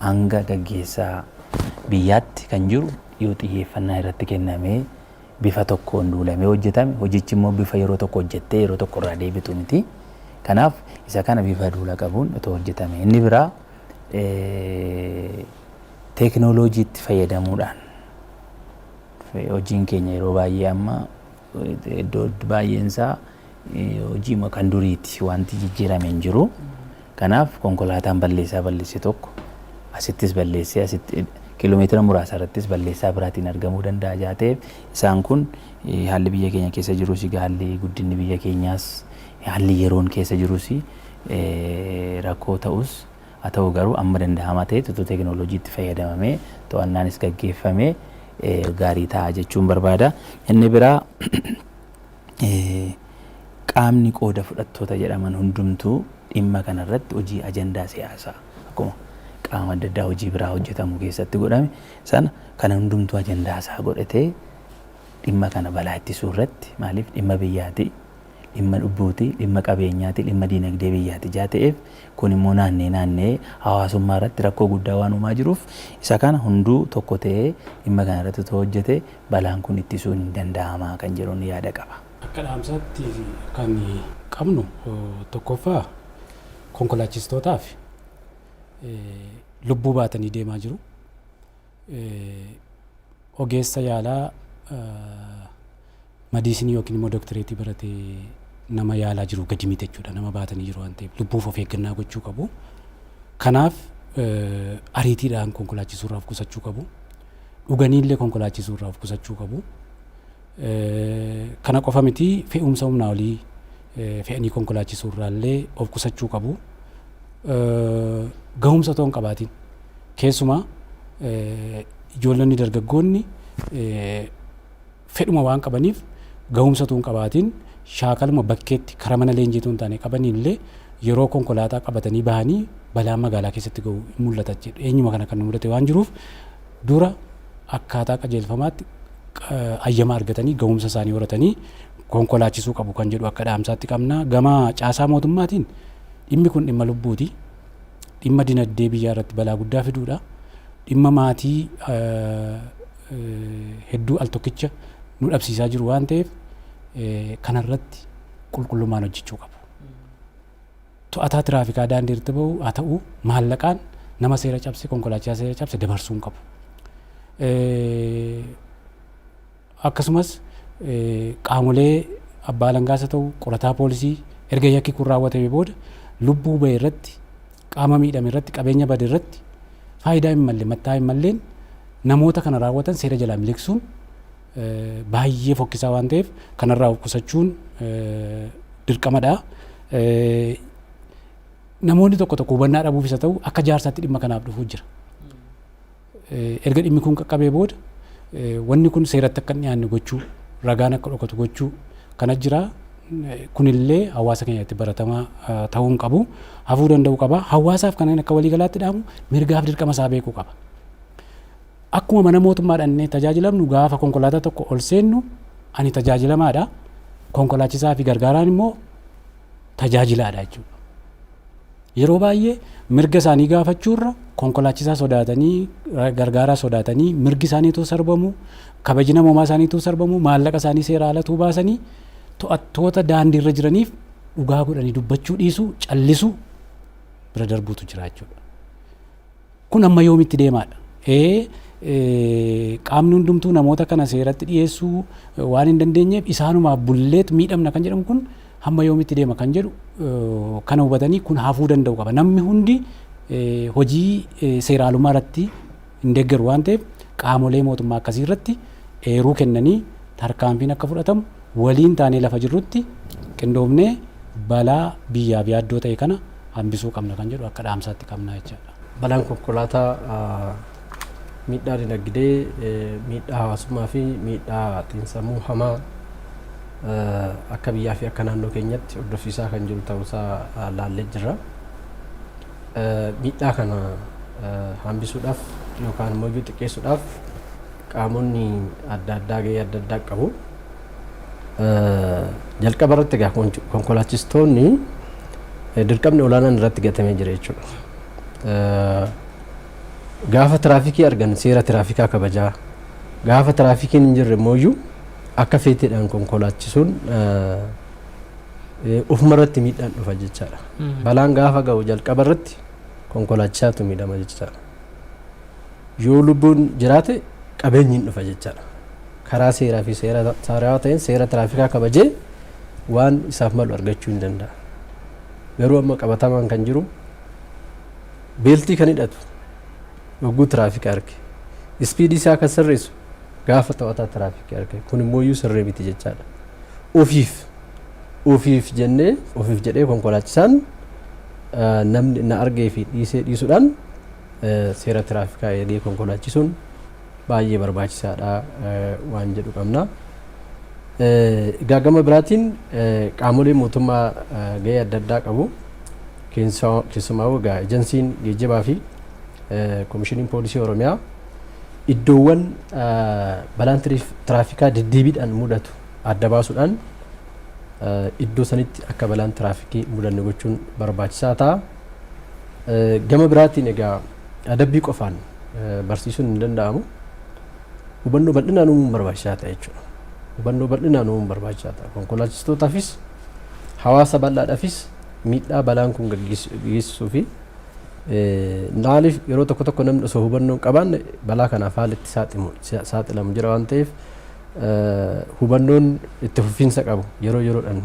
hanga gaggeessaa biyyaatti kan jiru yoo xiyyeeffannaa irratti kennamee bifa tokkoon duulamee hojjetame hojichi immoo bifa yeroo tokko hojjettee yeroo tokko irraa deebitu miti. Kanaaf isa kana bifa duula qabuun otoo hojjetame. Inni biraa teekinooloojiitti fayyadamuudhaan hojiin keenya yeroo baay'ee amma iddoo baay'een isaa hojii kan duriiti wanti jijjiirame hin jiru. Kanaaf konkolaataan balleessi tokko asittis balleessee asitti kiiloomeetira muraasa irrattis balleessaa biraatiin argamuu danda'a jaateef isaan kun haalli biyya keenya keessa jirus haalli guddinni biyya keenyaas haalli yeroon keessa jirus rakkoo ta'us haa ta'u garuu amma danda'ama ta'e tutu teekinooloojiitti fayyadamamee to'annaanis gaggeeffamee gaarii ta'a jechuun barbaada. Inni biraa qaamni qooda fudhattoota jedhaman hundumtuu dhimma kanarratti hojii ajandaa siyaasaa akkuma qaama adda addaa hojii biraa hojjetamu keessatti godhame sana kana hundumtuu ajandaa isaa godhatee dhimma kana balaa ittisuu irratti maaliif dhimma biyyaati dhimma lubbuuti dhimma qabeenyaati dhimma diinagdee biyyaati jaateef kun immoo naannee hawaasummaa irratti rakkoo guddaa waan uumaa jiruuf isa kana hunduu tokko ta'ee dhimma kana irratti hojjete balaan kun ittisuun hin danda'ama kan jedhuun yaada qaba. Akka dhaamsaatti kan qabnu tokkoffaa konkolaachistootaaf lubbuu baatanii deemaa jiru. Ogeessa yaalaa madiisinii yookiin immoo dooktereetii baratee nama yaalaa jiru gadi miti jechuudha. Nama baatanii jiru waan ta'eef lubbuuf of eeggannaa gochuu qabu. Kanaaf ariitiidhaan konkolaachisuurraa of qusachuu qabu. Dhuganiillee konkolaachisuurraa of qusachuu qabu. Kana qofa miti fe'umsa humnaa olii fe'anii konkolaachisuurraallee of qusachuu qabu. Gahumsa otoo hin qabaatiin keessumaa ijoollonni dargaggoonni fedhuma waan qabaniif gahumsa otoo hin qabaatiin shaakaluma bakkeetti karaa mana leenjiituu hin taane qabaniillee yeroo konkolaataa qabatanii bahanii balaan magaalaa keessatti gahu mul'ata jedhu eenyuma kana kan mudate waan jiruuf dura akkaataa qajeelfamaatti ayyama argatanii gahumsa isaanii horatanii konkolaachisuu qabu kan jedhu akka dhaamsaatti qabna. Gama caasaa mootummaatiin dhimmi kun dhimma lubbuuti. Dhimma dinagdee biyyaa irratti balaa guddaa fiduudha. Dhimma maatii hedduu al tokkicha nu dhabsiisaa jiru waan ta'eef kanarratti qulqullummaan hojjechuu qabu. To'ataa tiraafikaa daandii irratti bahu haa ta'u maallaqaan nama seera cabse konkolaachisaa seera cabse dabarsuu hin qabu. Akkasumas qaamolee abbaa alangaas haa ta'u qorataa poolisii erga yakki kun raawwatame booda lubbuu ba'e irratti qaama miidhame irratti qabeenya bade irratti faayidaa hin malle mattaa hin malleen namoota kana raawwatan seera jalaa miliqsuun baay'ee fokkisaa waan ta'eef kanarraa of qusachuun dirqamadha. Namoonni tokko hubannaa dhabuufis haa ta'u akka jaarsaatti dhimma kanaaf dhufuu jira. Erga dhimmi kun qaqqabee booda wanni kun seeratti akka hin dhiyaanne gochuu ragaan akka dhokatu gochuu kana jira. Kunillee hawaasa keenyatti baratamaa ta'uu hin qabu. Hafuu danda'uu qaba. Hawaasaaf kanneen akka waliigalaatti dhaamu mirgaaf dirqama isaa beekuu qaba. Akkuma mana mootummaadhaan tajaajilamnu gaafa konkolaataa tokko ol seennu ani tajaajilamaadha. Konkolaachisaa fi gargaaraan immoo tajaajilaadha jechuudha. Yeroo baay'ee mirga isaanii gaafachuurra konkolaachisaa sodaatanii gargaaraa sodaatanii mirgi isaaniitu sarbamu kabaji namoomaa isaaniitu sarbamu maallaqa isaanii seera alatuu baasanii to'attoota daandii irra jiraniif dhugaa godhanii dubbachuu dhiisuu callisuu bira darbuutu jira jechuudha. Kun amma yoomitti deemaadha. Qaamni hundumtuu namoota kana seeratti dhiyeessuu waan hin dandeenyeef isaanumaaf bulleetu miidhamna kan jedhamu kun hamma yoomitti deema kan jedhu kana hubatanii kun hafuu danda'u qaba. Namni hundi hojii seeraalummaa irratti hin deeggaru waan ta'eef qaamolee mootummaa akkasii irratti eeruu kennanii tarkaanfiin akka fudhatamu waliin taanee lafa jirrutti qindoomnee balaa biyyaaf yaaddoo ta'e kana hambisuu qabna kan jedhu akka dhaamsaatti qabna jechaadha. Balaan konkolaataa miidhaa dinagdee, miidhaa hawaasummaa fi miidhaa xiinsammuu hamaa akka biyyaa fi akka naannoo keenyatti hordofsiisaa kan jiru ta'uusaa laallee jirra. Miidhaa kana hambisuudhaaf yookaan immoo xiqqeessuudhaaf qaamonni adda addaa gahee adda addaa qabu. Jalqaba irratti egaa konkolaachistoonni dirqamni olaanaan irratti gatamee jira jechuudha. Gaafa tiraafikii argan seera tiraafikaa kabajaa, gaafa tiraafikiin hin jirre immoo akka feeteedhaan konkolaachisuun ofuma irratti miidhaan dhufa jechaadha. Balaan gaafa ga'u jalqaba irratti konkolaachisaatu miidhama jechaadha. Yoo lubbuun jiraate qabeenyiin dhufa jechaadha. Karaa seeraa fi seera saaraa ta'een seera tiraafikaa kabajee waan isaaf malu argachuu hin danda'a. Garuu amma qabatamaan kan jiru beeltii kan hidhatu yogguu tiraafikaa arge, ispiidii isaa kan sirreessu gaafa to'ataa tiraafikaa arge, kun immoo sirree miti jechaadha. Ofiif jedhee konkolaachisaan namni na argee fi dhiisuudhaan seera tiraafikaa eegee konkolaachisuun baay'ee barbaachisaadha waan jedhu qabna. Gama biraatiin qaamolee mootummaa gahee adda addaa qabu. Keessumaa egaa ejensiin geejjibaa fi koomishiniin poolisii Oromiyaa iddoowwan balaan tiraafikaa deddeebiidhaan mudatu adda baasuudhaan iddoo sanitti akka balaan tiraafikii mudanne gochuun barbaachisaa ta'a. Gama biraatiin egaa adabbii qofaan barsiisuun hin danda'amu. Hubannoo bal'inaan uumuun barbaachisaa ta'a jechuudha. Hubannoo bal'inaan uumuun barbaachisaa ta'a. Konkolaachistootaafis hawaasa bal'aadhaafis miidhaa balaan kun geessisuu fi maaliif yeroo tokko namni osoo hubannoo hin qabaanne balaa kanaaf haalli itti saaxilamu jira waan ta'eef hubannoon itti fufiinsa qabu yeroodhaan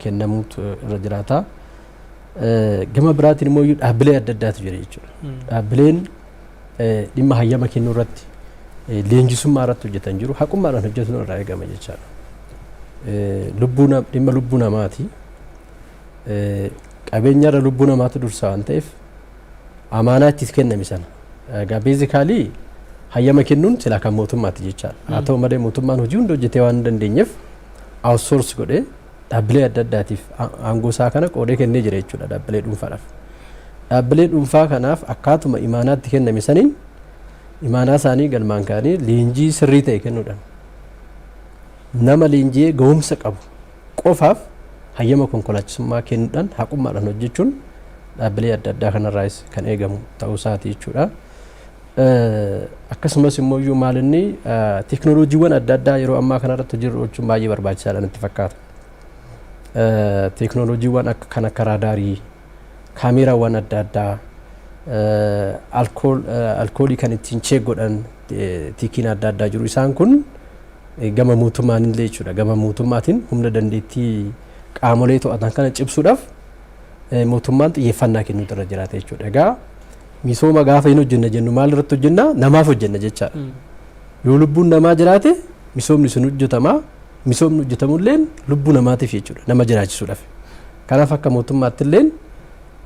kennamuutu irra jiraata. Gama biraatiin immoo dhaabbilee adda addaatu jira jechuudha. Dhaabbileen dhimma hayyama kennuu irratti leenjisummaa irratti hojjetan jiru, haqummaadhaan hojjetuun irraa eegama jechaadha. Dhimma lubbuu namaati. Qabeenyarra lubbuu namaatu dursa waan ta'eef amaanaa itti kenname sana. Egaa beezikaalii hayyama kennuun silaa kan mootummaati jechaadha. Haa ta'u malee mootummaan hojii hunda hojjetee waan hin dandeenyeef outsource godhee dhaabbilee adda addaatiif aangoo isaa kana qoodee kennee jira jechuudha dhaabbilee dhuunfaadhaaf. Dhaabbilee dhuunfaa kanaaf akkaatuma imaanaatti kenname saniin imaanaa isaanii galmaan kaanii leenjii sirrii ta'e kennuudhaan nama leenjii ga'umsa qabu qofaaf hayyama konkolaachisummaa kennuudhaan haqummaadhaan hojjechuun dhaabbilee adda addaa kanarraas kan eegamu ta'uu isaati jechuudha. Akkasumas immoo maalinni teekinooloojiiwwan adda addaa yeroo ammaa kanarratti hojiirra oolchuun baay'ee barbaachisaadha natti fakkaata. Teekinooloojiiwwan kan akka raadaarii, kaameraawwan adda addaa, alkoolii kan ittiin cheek godhan tikiin adda addaa jiru. Isaan kun gama mootummaan illee jechuudha. Gama mootummaatiin humna dandeettii qaamolee to'atan kana cimsuudhaaf mootummaan xiyyeeffannaa kennuutu irra jiraata jechuudha. Egaa misooma gaafa hin hojjenna jennu maal irratti hojjenna? Namaaf hojjenna jechaadha. Yoo lubbuun namaa jiraate misoomni sun hojjetama. Misoomni hojjetamullee lubbuu namaatiif jechuudha. Nama jiraachisuudhaaf. Kanaaf akka mootummaatti illee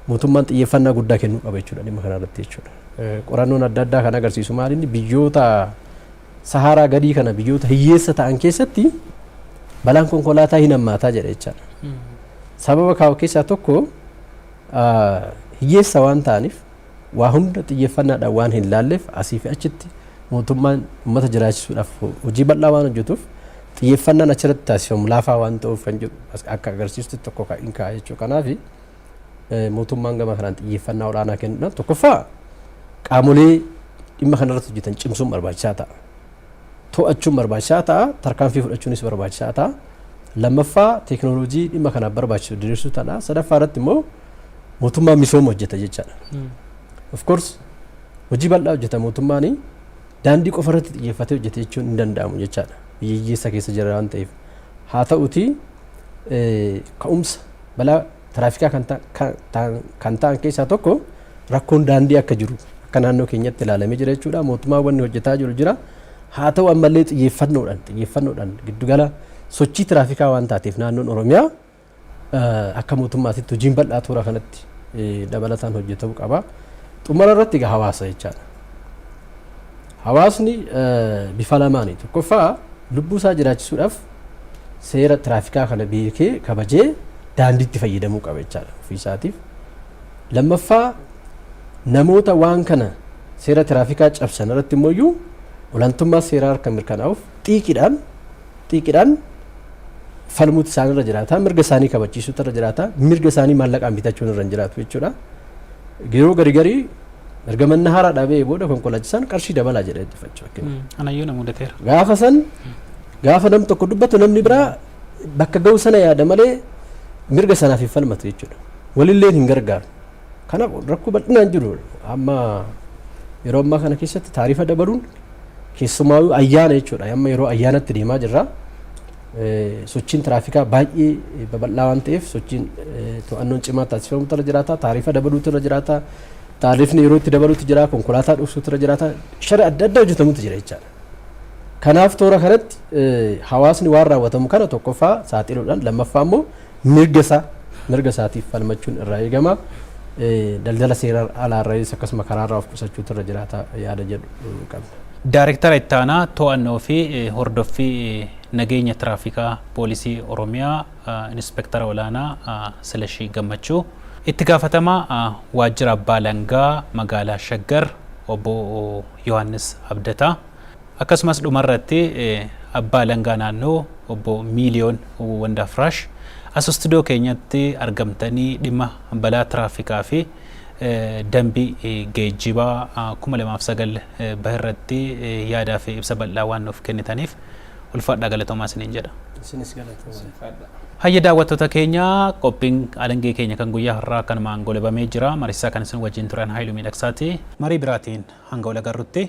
mootummaan xiyyeeffannaa guddaa kennuu qaba jechuudha dhimma kanarratti jechuudha. Qorannoon adda addaa kan agarsiisu maalinni biyyoota Saharaa gadii kana biyyoota hiyyeessa ta'an keessatti balaan konkolaataa hin hammaataa jedha jechaadha. Sababa kaa'u keessaa tokko hiyyeessa waan ta'aniif waa hunda xiyyeeffannaadhaan waan hin laalleef asii fi achitti mootummaan uummata jiraachisuudhaaf hojii bal'aa waan hojjetuuf xiyyeeffannaan achirratti taasifamu laafaa waan ta'uuf kan jedhu akka agarsiistutti tokko hin kaa'e jechuudha. Kanaaf mootummaan gama kanaan xiyyeeffannaa olaanaa kennuudhaan tokkoffaa qaamolee dhimma kanarratti hojjetan cimsuun barbaachisaa ta'a. To'achuun barbaachisaa ta'a. Tarkaanfii fudhachuunis barbaachisaa ta'a. Lammaffaa teekinooloojii dhimma kanaaf barbaachisu diriirsuu ta'a. Sadaffaa irratti immoo mootummaan misooma hojjeta jechaadha. Of course hojii bal'aa hojjeta mootummaan daandii qofa irratti xiyyeeffatee hojjete jechuun hin danda'amu jechaadha. Biyya hiyyeessa keessa jira waan ta'eef. Haa ta'uti ka'umsa balaa tiraafikaa kan ta'an keessaa tokko rakkoon daandii akka jiru akka naannoo keenyatti ilaalamee jira jechuudha. Mootummaan wanni hojjetaa jiru jira. Haa ta'u ammallee xiyyeeffannoodhaan giddugala sochii tiraafikaa waan taateef naannoon Oromiyaa akka mootummaatitti hojiin bal'aa toora kanatti dabalataan hojjetamuu qaba. Xumura irratti egaa hawaasa jechaadha. Hawaasni bifa lamaani. Tokkoffaa lubbuu isaa jiraachisuudhaaf seera tiraafikaa kana beekee kabajee daandiitti fayyadamuu qaba jechaadha ofii isaatiif. Lammaffaa namoota waan kana seera tiraafikaa cabsan irratti immoo olaantummaa seeraa harka mirkanaa'uuf xiiqiidhaan falmuutu isaanirra jiraata, mirga isaanii kabachiisuutu irra jiraata, mirga isaanii maallaqaan bitachuun irra hin jiraatu jechuudha. Yeroo garii erga manna haaraa dhaabee booda konkolaachisaan qarshii dabalaa jedhee itti Anayyuu na mudateera. Gaafa nam tokko dubbatu namni biraa bakka ga'u sana yaada malee mirga sanaaf hin falmatu jechuudha. Walillee hin gargaaru. Kanaaf rakkoo bal'inaan jiru amma yeroo ammaa kana keessatti taarifa dabaluun keessumaa ayyaana jechuudha. Amma yeroo ayyaanatti deemaa jirra. Sochiin tiraafikaa baay'ee babal'aa waan ta'eef sochiin to'annoon cimaa taasifamutu irra jiraata, taarifa dabaluutu irra jiraata, taarifni yeroo itti dabaluutu jira, konkolaataa dhoksuutu irra jiraata, shara adda addaa hojjetamutu jira jechaadha. Kanaaf toora kanatti hawaasni waan raawwatamu kana tokkoffaa saaxiluudhaan lammaffaa immoo mirga isaatiif falmachuun irraa eegama. Daldala seera alaarraas akkasuma karaarraa of qusachuutu irra jiraata yaada jedhu qabna. Daayirektara itti aanaa to'annoo fi hordoffii nageenya tiraafikaa poolisii Oromiyaa Inspektara olaanaa Silashii Gammachuu, itti gaafatamaa waajjira abbaa alangaa magaalaa Shaggar obbo Yohaannis Abdataa, akkasumas dhumarratti abbaa alangaa naannoo obbo Miiliyoon Wandafraash as istuudiyoo keenyatti argamtanii dhimma balaa tiraafikaa fi dambii geejjibaa 2009 bahirratti yaadaa fi ibsa bal'aa waan nuuf kennitaniif ulfaadhaa galatoomaa isiniin jedha. Hayya daawwattoota keenya, qophiin alangee keenya kan guyyaa har'aa kanumaan goolabamee jira. Mariisaa kan isin wajjin turan Haayiluu Miidhagsaati. Marii biraatiin hanga wal agarrutti